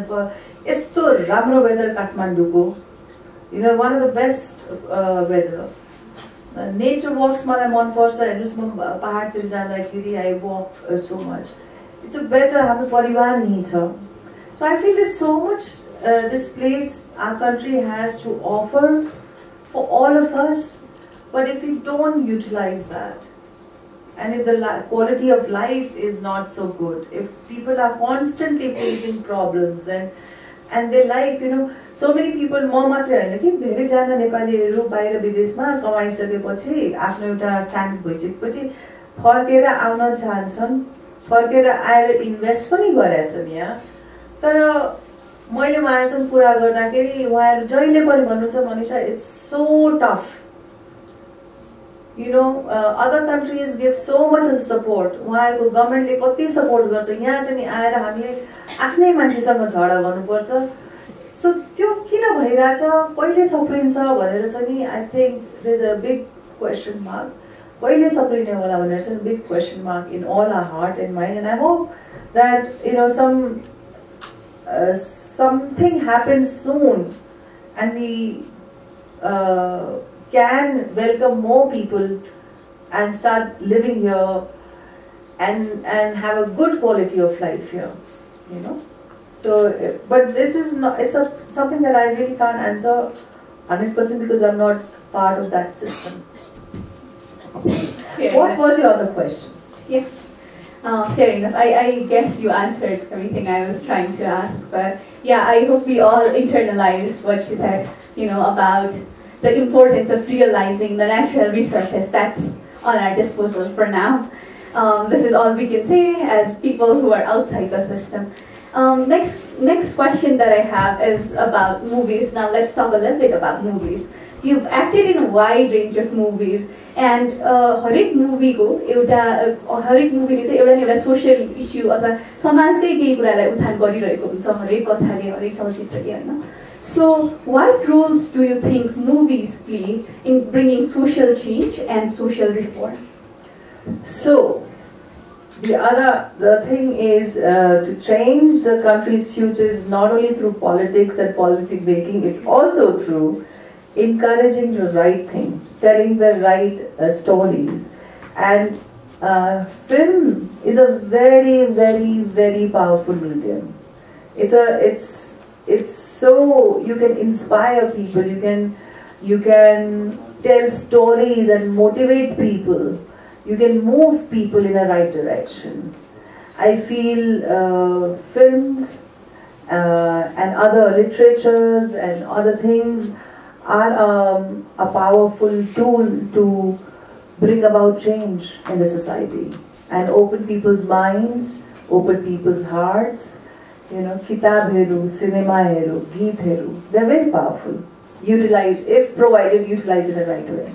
यस्तो राम्रो weather काठमाडौँको, one of the best weather. Nature walks मलाई मन पर्छ हेर्नुस् म पहाडतिर जाँदाखेरि I walk so much. It's a better हाम्रो परिवार नि छ. So I feel there's so much this place our country has to offer for all of us, but if we don't utilize that, and if the quality of life is not so good, if people are constantly facing problems and their life, so many people म मात्रै हैन कि धेरैजना नेपालीहरु बाहिर विदेशमा कमाइसकेपछि आफ्नो एउटा stand भइसकेपछि फर्केर आउन चाहन्छन्, फर्केर आएर इन्भेस्ट पनि गरेछन् यहाँ. तर मैले उहाँहरुसँग कुरा गर्दाखेरि उहाँहरु जहिले पनि भन्नुहुन्छ Manisha, it's so tough. Other countries give so much of support. उहाँहरुको गभर्नमेन्टले कति सपोर्ट गर्छ, यहाँ चाहिँ नि आएर हामीले आफ्नै मान्छेसँग झगडा गर्नुपर्छ. So त्यो किन भइराछ, कहिले सप्रिन्छ भनेर चाहिँ नि I think there's a big question mark. कहिले सप्रिने होला भनेर चाहिँ big question mark in all our heart and mind, and I hope that something happens soon and we can welcome more people and start living here and have a good quality of life here, So, but this is not, something that I really can't answer 100% because I'm not part of that system. What was your other question? Yeah. Fair enough. I guess you answered everything I was trying to ask, but yeah, I hope we all internalized what she said, about the importance of realizing the natural resources that's on our disposal for now. This is all we can say as people who are outside the system. Next question that I have is about movies. Now let's talk a little bit about movies. So you've acted in a wide range of movies, and हरेक movie को हरेक movie ले चाहिँ एउटा social issue अथवा समाजकै केही कुरालाई उठान गरिरहेको हुन्छ हरेक कथाले हरेक चलचित्रले हैन. So what roles do you think movies play in bringing social change and social reform? So the thing is to change the country's future is not only through politics and policy making, it's also through encouraging the right thing, telling the right stories. And film is a very, very, very powerful medium. It's so you can inspire people, you can tell stories and motivate people, you can move people in a right direction. I feel films and other literatures and other things are a powerful tool to bring about change in the society and open people's minds, open people's hearts. Kitabheru, cinemaheru, geetheru, they're very powerful. If provided, utilize it in the right way.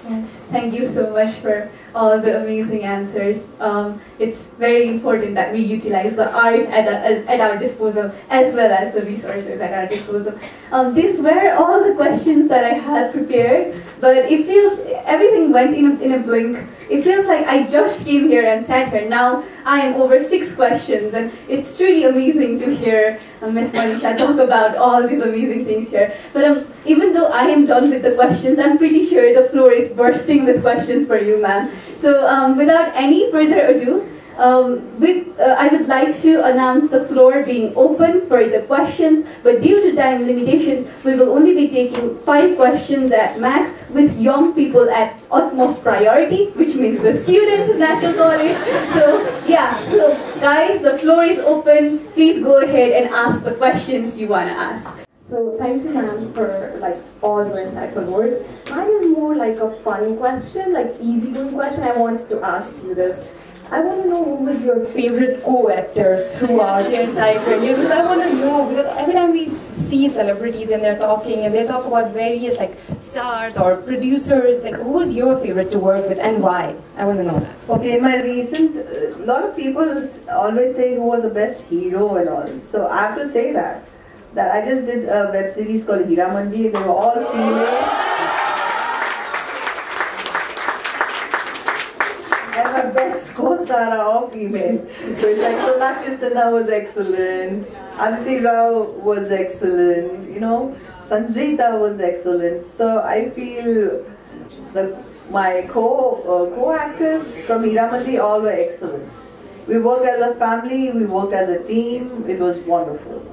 Yes, thank you so much for all the amazing answers. It's very important that we utilize the art at our disposal as well as the resources at our disposal. These were all the questions that I had prepared, but it feels everything went in a blink. It feels like I just came here and sat here. Now I am over 6 questions, and it's truly amazing to hear Ms. Manisha talk about all these amazing things here. But even though I am done with the questions, I'm pretty sure the floor is bursting with questions for you, ma'am. So without any further ado, I would like to announce the floor being open for the questions, but due to time limitations, we will only be taking 5 questions at max, with young people at utmost priority, which means the students of National College. So guys, the floor is open. Please go ahead and ask the questions you want to ask. So thank you, ma'am, for all your insightful words. Mine is more like a fun question, like easygoing question. I wanted to ask you this. I want to know who was your favorite co-actor throughout your entire career, because I want to know, because every time we see celebrities and they're talking and they talk about various stars or producers, who was your favorite to work with and why? I want to know that. Okay, in my recent, a lot of people always say who was the best hero and all. So I have to say that I just did a web series called Hira Mandi. They were all female. And my best co-star are all female. So it's like Sonakshi Sinha was excellent, Aditi Rao was excellent, Sanjita was excellent. So I feel that my co-actors from Hira Mandi all were excellent. We worked as a family, we worked as a team, it was wonderful.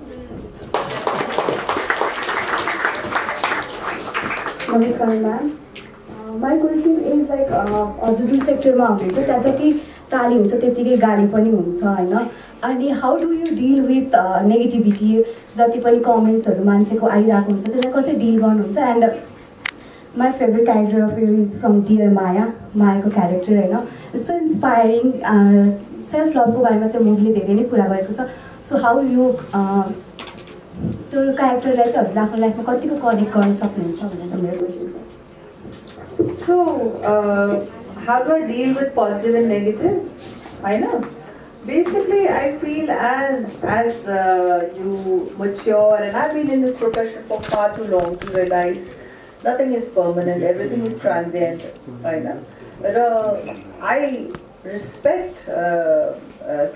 Namaskar, ma'am. My question is जुन सेक्टरमा हुनुहुन्छ त्यहाँ जति ताली हुन्छ त्यतिकै गाली पनि हुन्छ हैन अनि how do you deal with negativity जति पनि कमेन्ट्सहरु मान्छेको आइराको हुन्छ त्यसलाई कसरी डिल गर्नुहुन्छ and my favourite character of you is from dear मायाको क्यारेक्टर हैन सो इन्स्पायरिङ सेल्फ लभको बारेमा त्यो मुभीले धेरै नै कुरा गरेको छ सो हाउ यु त्यो क्यारेक्टरलाई चाहिँ हजुरले आफ्नो लाइफमा कतिको कनेक्ट गर्न सक्नुहुन्छ भनेर मेरो क्वेसन छ. So, how do I deal with positive and negative? I know. Basically, I feel as you mature, and I've been in this profession for far too long to realize nothing is permanent, everything is transient. I know. But I respect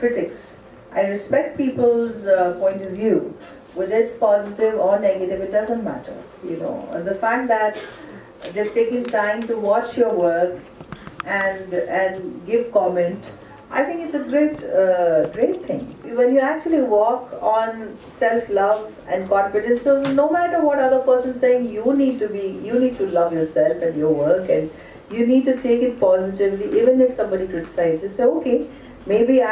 critics. I respect people's point of view. Whether it's positive or negative, it doesn't matter. And the fact that they've taken time to watch your work and give comment, I think it's a great thing. When you actually walk on self-love and confidence, so no matter what other person's saying, you need to love yourself and your work, and you need to take it positively. Even if somebody criticizes, say, okay, maybe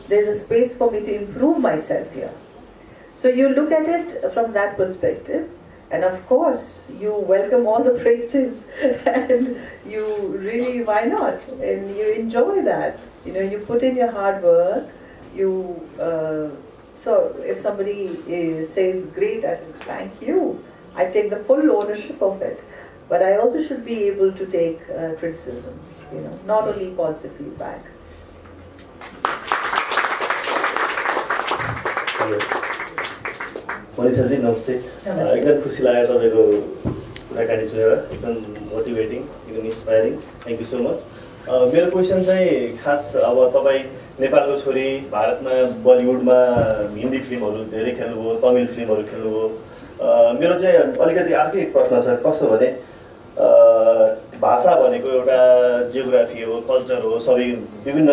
there's a space for me to improve myself here. So you look at it from that perspective. And of course, you welcome all the praises, and you really, why not? And you enjoy that. You put in your hard work. So if somebody says great, I say thank you. I take the full ownership of it. But I also should be able to take criticism. Not only positive feedback. Manisha ji, namaste. एकदम खुसी लाग्यो तपाईको कुराकानी सुनेर एकदम motivating एकदम inspiring thank you so much मेरो question चाहिँ खास अब तपाईँ नेपालको छोरी भारतमा बलिउडमा हिन्दी फिल्महरू धेरै खेल्नुभयो तमिल फिल्महरू खेल्नुभयो मेरो चाहिँ अलिकति अर्कै प्रश्न छ कस्तो भने भाषा भनेको एउटा जियोग्राफी हो कल्चर हो सबै विभिन्न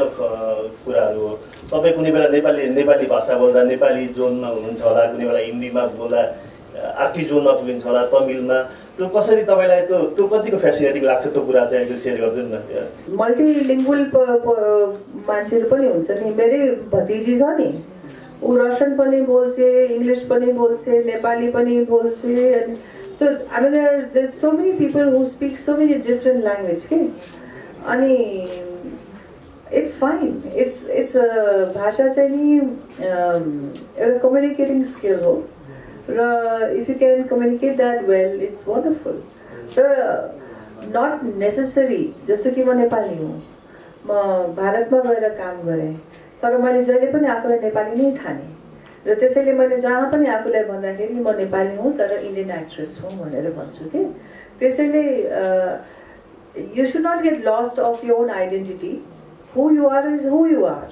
कुराहरू हो तपाईँ कुनै बेला नेपाली भाषा बोल्दा नेपाली जोनमा हुनुहुन्छ होला कुनै बेला हिन्दीमा बोल्दा अर्कै जोनमा पुगिन्छ होला तमिलमा त्यो कसरी तपाईलाई त्यो कतिको फ्यासिनेटिङ लाग्छ त्यो कुरा चाहिँ एकचोटि सेयर गरिदिनु न मल्टिलिङ्गुअल मान्छेहरू पनि हुन्छ नि मेरै भतिजी छ नि ऊ रसियन पनि बोल्छ इङ्ग्लिस पनि बोल्छ नेपाली पनि बोल्छ अनि so I mean there's so many people who speak so many different language okay ani it's fine it's a bhasha chai ni a communicating skill ho if you can communicate that well it's wonderful not necessary जस्तो कि म नेपाली हुँ म भारतमा गएर काम गरेँ तर मैले जहिले पनि आफूलाई नेपाली नै ठाने र त्यसैले मैले जहाँ पनि आफूलाई भन्दाखेरि म नेपाली हुँ तर इन्डियन एक्ट्रेस हुँ भनेर भन्छु के त्यसैले you should not get lost of your own identity. Who you are is who you are.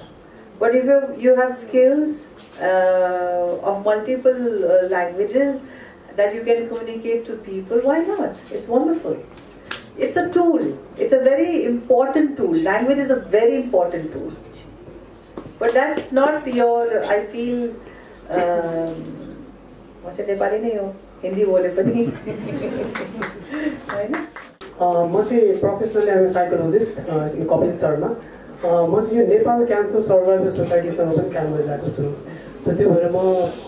But if you have skills of multiple languages that you can communicate to people, why not? It's wonderful. It's a tool. It's a very important tool. Language is a very important tool. But that's not your, I feel, what's it, Nepali nahi ho? Hindi bole pani. Right? Mostly professionally, I'm a psychologist in Kapil Sharma. Mostly Nepal Cancer Survivors Society सँग काम गरिरहेको छु. So त्यो भएर म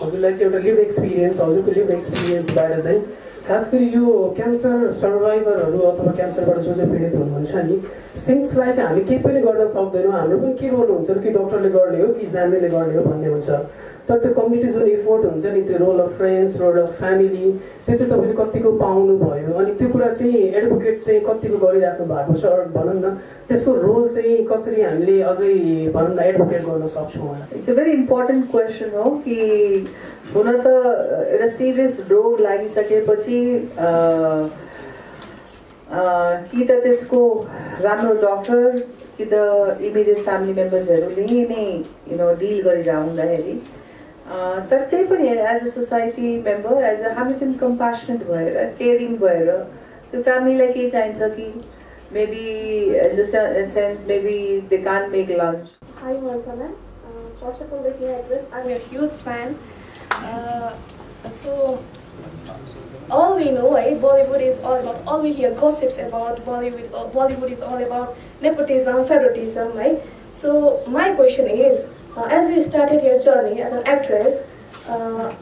हजुरलाई चाहिँ एउटा लिभ एक्सपिरियन्स हजुरको लिभ एक्सपिरियन्सबाट चाहिँ खास गरी यो क्यान्सर सर्भाइभरहरू अथवा क्यान्सरबाट जो चाहिँ पीडित हुनुहुन्छ नि सिम्स लाइक हामी केही पनि गर्न सक्दैनौँ हाम्रो पनि के गर्नुहुन्छ कि डक्टरले गर्ने हो कि जान्नेले गर्ने हो भन्ने हुन्छ तर त्यो कम्युनिटी जुन एफोर्ट हुन्छ नि त्यो role of friends role of family त्यो चाहिँ तपाईँले कतिको पाउनु भयो अनि त्यो कुरा चाहिँ एडभोकेट चाहिँ कतिको गरिराख्नु भएको छ भनौँ न त्यसको रोल चाहिँ कसरी हामीले अझै भनौँ न एडभोकेट गर्न सक्छौँ होला. It's a very important question हो कि हुन त एउटा सिरियस रोग लागिसकेपछि कि त त्यसको राम्रो डक्टर कि त इमिडिएट फ्यामिली मेम्बर्सहरूले नै डिल गरिरहँदाखेरि तर त्यही पनि as a society member as a हामी चाहिँ कम्प्यासनेट भएर केयरिङ भएर त्यो फ्यामिलीलाई केही चाहिन्छ कि maybe in the sense maybe they can't make lunch. Hi Mansana. First of all, let me address I'm a huge fan. So all we know, right? Bollywood is all about. All we hear gossips about Bollywood. Bollywood is all about nepotism, favoritism, right? So my question is, as you started your journey as an actress,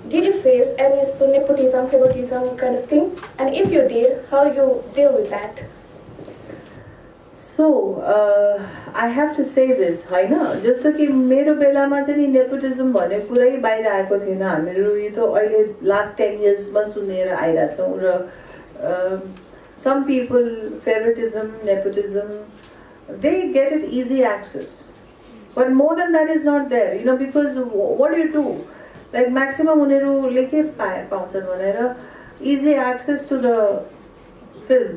did you face any nepotism, favoritism kind of thing? And if you did, how you deal with that? So, I have to say this, होइन जस्तो कि मेरो बेलामा चाहिँ नि nepotism भन्ने कुरै बाहिर आएको थिएन हामीहरू यो त अहिले लास्ट 10 इयर्समा सुनेर आइरहेछौँ र some people favoritism nepotism they get it easy access but more than that is not there because what do you do like maximum उनीहरूले के पाउँछन् भनेर easy access to the film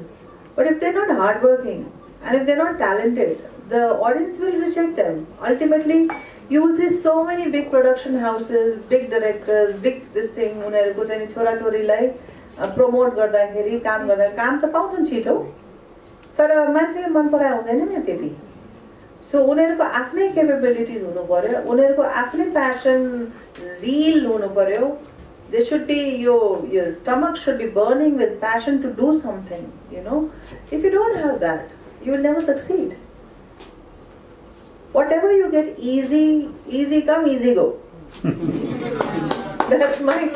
but if they're not hardworking and if they're not talented, the audience will reject them. Ultimately, you will see so many big production houses, big directors, big this thing, उनीहरूको चाहिँ छोराछोरीलाई promote गर्दाखेरि काम त पाउँछन् छिटो तर मान्छेले मन पराए हुँदैन नि त्यति सो उनीहरूको आफ्नै क्यापेबिलिटिज हुनु पर्यो उनीहरूको आफ्नै प्यासन zeal हुनु पर्यो they should be your stomach should be burning with passion to do something if you don't have that you will never succeed. Whatever you get easy come, easy go. That's my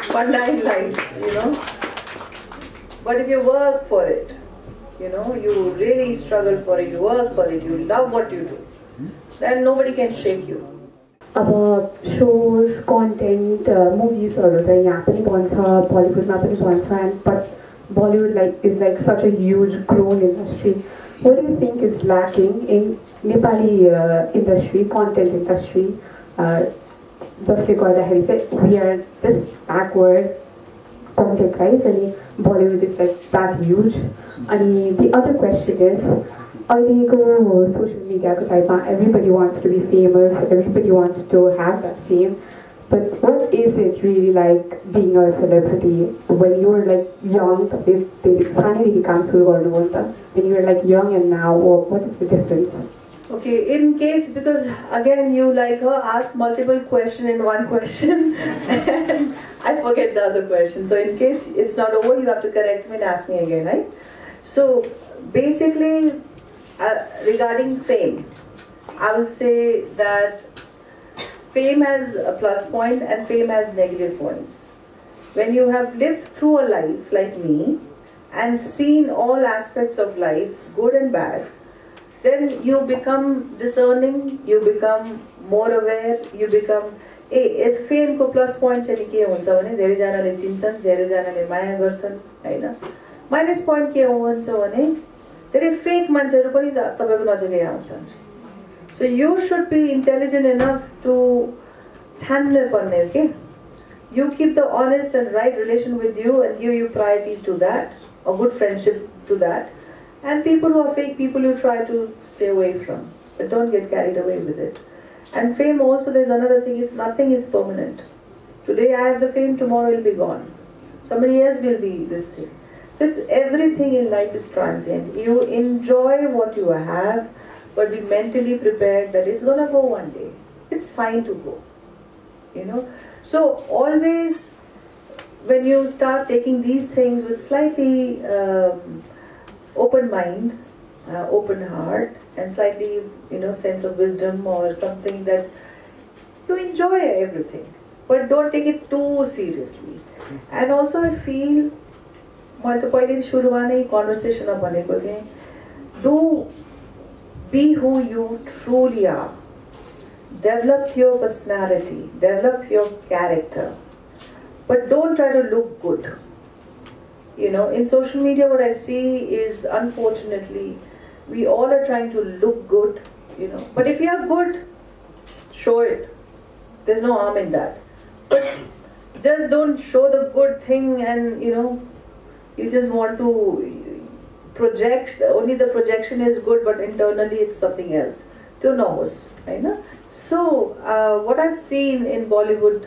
funda in life, But if you work for it, you really struggle for it, you work for it, you love what you do, then nobody can shake you. About shows, content, movies, यहाँ पनि भन्छ Bollywoodमा पनि भन्छ but Bollywood is like such a huge grown industry. What do you think is lacking in Nepali industry, content industry? Just like we are just backward content guys and Bollywood is like that huge. And the other question is, social media time, everybody wants to be famous, everybody wants to have that fame. But what is it really like being a celebrity when you're like young? When you're like young and now, what is the difference? Okay, in case because again you like her ask multiple questions in one question, and I forget the other question. So in case it's not over, you have to correct me and ask me again, right? So basically, regarding fame, I will say that. Fame has a plus point and fame has negative points. When you have lived through a life like me and seen all aspects of life, good and bad, then you become discerning, you become more aware, you become fame ko plus point चाहिँ के हुन्छ भने धेरैजनाले चिन्छन् धेरैजनाले माया गर्छन् हैन minus point के हुन्छ भने धेरै फेक मान्छेहरू पनि तपाईको नजिकै आउँछन् so you should be intelligent enough to छान्नु पर्ने के you keep the honest and right relation with you and give you priorities to that a good friendship to that and people who are fake people you try to stay away from but don't get carried away with it and fame also there is another thing is nothing is permanent today I have the fame tomorrow will be gun somebody else will be this thing. So it's everything in life is transient. You enjoy what you have, but be mentally prepared that it's gonna go one day. It's fine to go, you know. So always, when you start taking these things with slightly open mind, open heart, and slightly, you know, sense of wisdom or something that you enjoy everything, but don't take it too seriously. And also I feel मैले त पहिले सुरुमा नै कन्भर्सेसनमा भनेको थिएँ do be who you truly are, develop your personality, develop your character, but don't try to look good. You know, in social media what I see is unfortunately we all are trying to look good, you know, but if you are good, show it. There's no harm in that, but just don't show the good thing and you know you just want to project only the projection is good but internally it's something else to knows right na so what I've seen in Bollywood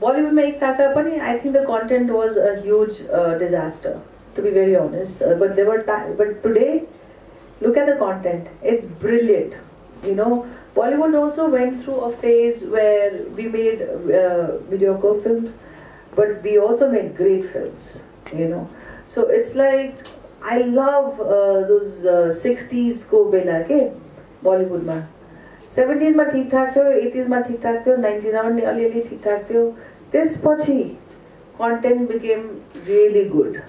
Bollywood mein ek taka pani I think the content was a huge disaster to be very honest but there were but today look at the content, it's brilliant, you know. Bollywood also went through a phase where we made mediocre films, but we also made great films, you know. So it's like, I love those 60s ko bela ke Bollywood ma. 70s ma thik thak थियो, 80s ma thik thak थियो, 90s ma ni ali thik thak थियो. This pachi content became really good.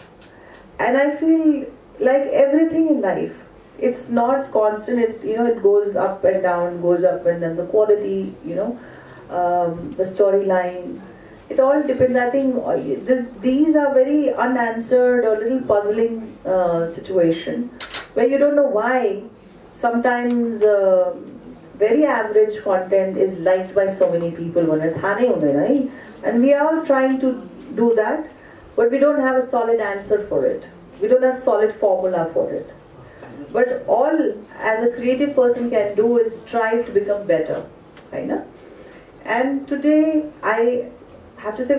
And I feel like everything in life, it's not constant, it, you know, it goes up and down, goes up and then the quality, you know, the storyline, it all depends. I think these are very unanswered or little puzzling situation where you don't know why sometimes very average content is liked by so many people, and we are all trying to do that, but we don't have a solid answer for it. We don't have solid formula for it. But all as a creative person can do is strive to become better, right? And today I have to say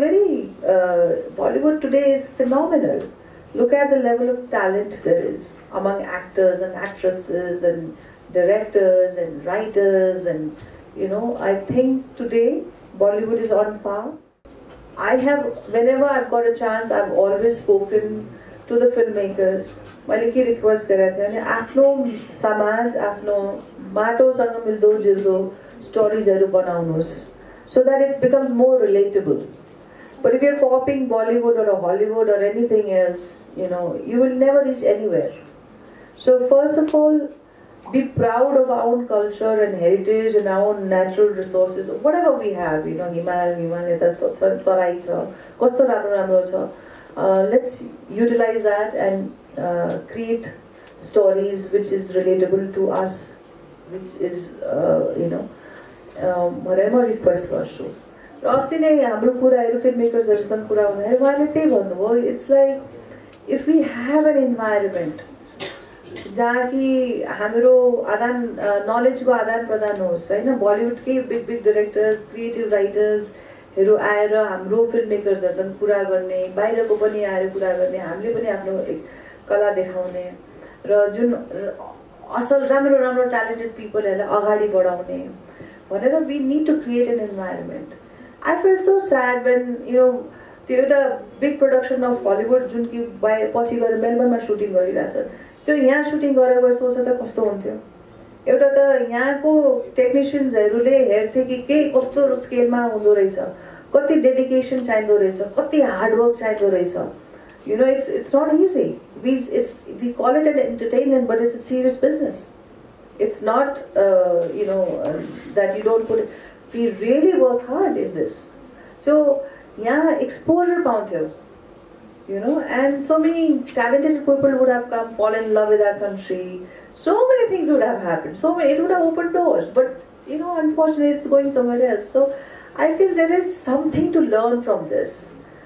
Bollywood today is phenomenal. Look at the level of talent there is among actors and actresses and directors and writers, and you know, I think today Bollywood is on par. Whenever I've got a chance, I've always spoken to the filmmakers. मैले के request गरेको थिएँ भने आफ्नो समाज आफ्नो माटोसँग मिल्दो जिल्दो स्टोरीजहरू बनाउनुहोस् so that it becomes more relatable. But if you're copying Bollywood or Hollywood or anything else, you know, you will never reach anywhere. So first of all, be proud of our own culture and heritage and our own natural resources, whatever we have, you know, Himalaya, Tarai cha, kasto ramro cha. Let's utilize that and create stories which is relatable to us, which is, you know, whatever request गर्छु. र अस्ति नै हाम्रो कुराहरू फिल्ममेकर्सहरुसँग कुरा हुँदाखेरि उहाँले त्यही भन्नुभयो, it's like if we have an environment जहाँ कि हाम्रो आदान नलेजको आदान प्रदान होस् हैन, बलिउडकै बिग डाइरेक्टर्स, क्रिएटिभ राइटर्सहरु आएर हाम्रो फिल्ममेकर्सहरुसँग कुरा गर्ने, बाहिरको पनि आएर कुरा गर्ने, हामीले पनि आफ्नो कला देखाउने र जुन असल राम्रो राम्रो ट्यालेन्टेड पिपलहरुलाई अगाडि बढाउने भनेर we need to create an environment. I feel so sad when, you know, त्यो एउटा big production of Hollywood जुन कि पछि गएर मेलबर्नमा सुटिङ गरिरहेछ, त्यो यहाँ सुटिङ गरेको सोच त कस्तो हुन्थ्यो. एउटा त यहाँको टेक्निशियन्सहरुले हेर्थे कि के कस्तो स्केलमा हुँदो रहेछ, कति डेडिकेसन चाहिँदो रहेछ, कति हार्ड वर्क चाहिँदो रहेछ. You know, it's not easy. We call it an entertainment, but it's a serious business. It's not, you know, that you don't put it. We really work hard in this. So, यहाँ exposure पाउँथ्यो. you know, and so many talented people would have come, fall in love with our country. So many things would have happened. It would have opened doors. But, you know, unfortunately, it's going somewhere else. So I feel there is something to learn from this.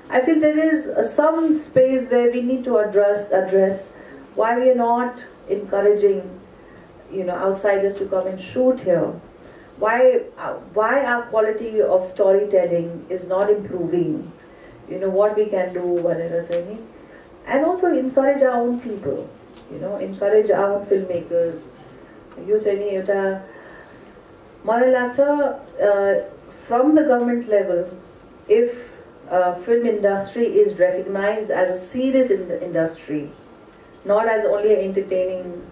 I feel there is some space where we need to address why we are not encouraging, you know, outsiders to come and shoot here. Why our quality of storytelling is not improving. You know, what we can do, whatever, and also encourage our own people. You know, encourage our own filmmakers. You say, from the government level, if film industry is recognized as a serious industry, not as only entertaining,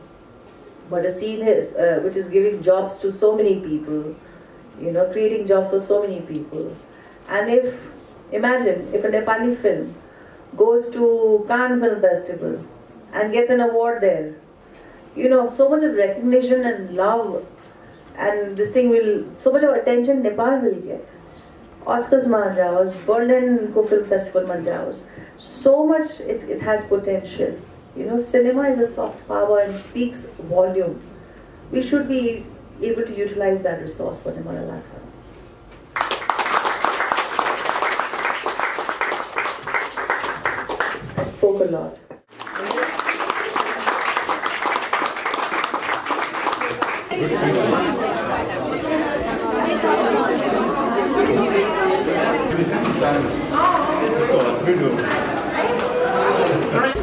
but a serious, which is giving jobs to so many people, you know, creating jobs for so many people. And imagine if a Nepali film goes to Cannes Film Festival and gets an award there, you know, so much of recognition and love, and this thing so much of attention Nepal will get. Oscars manjaos, Berlin Film Festival manjaos. So much it has potential. You know, cinema is a soft power and speaks volume. We should be able to utilize that resource for Nimala Laksa. I spoke a lot. Let's go, let's go.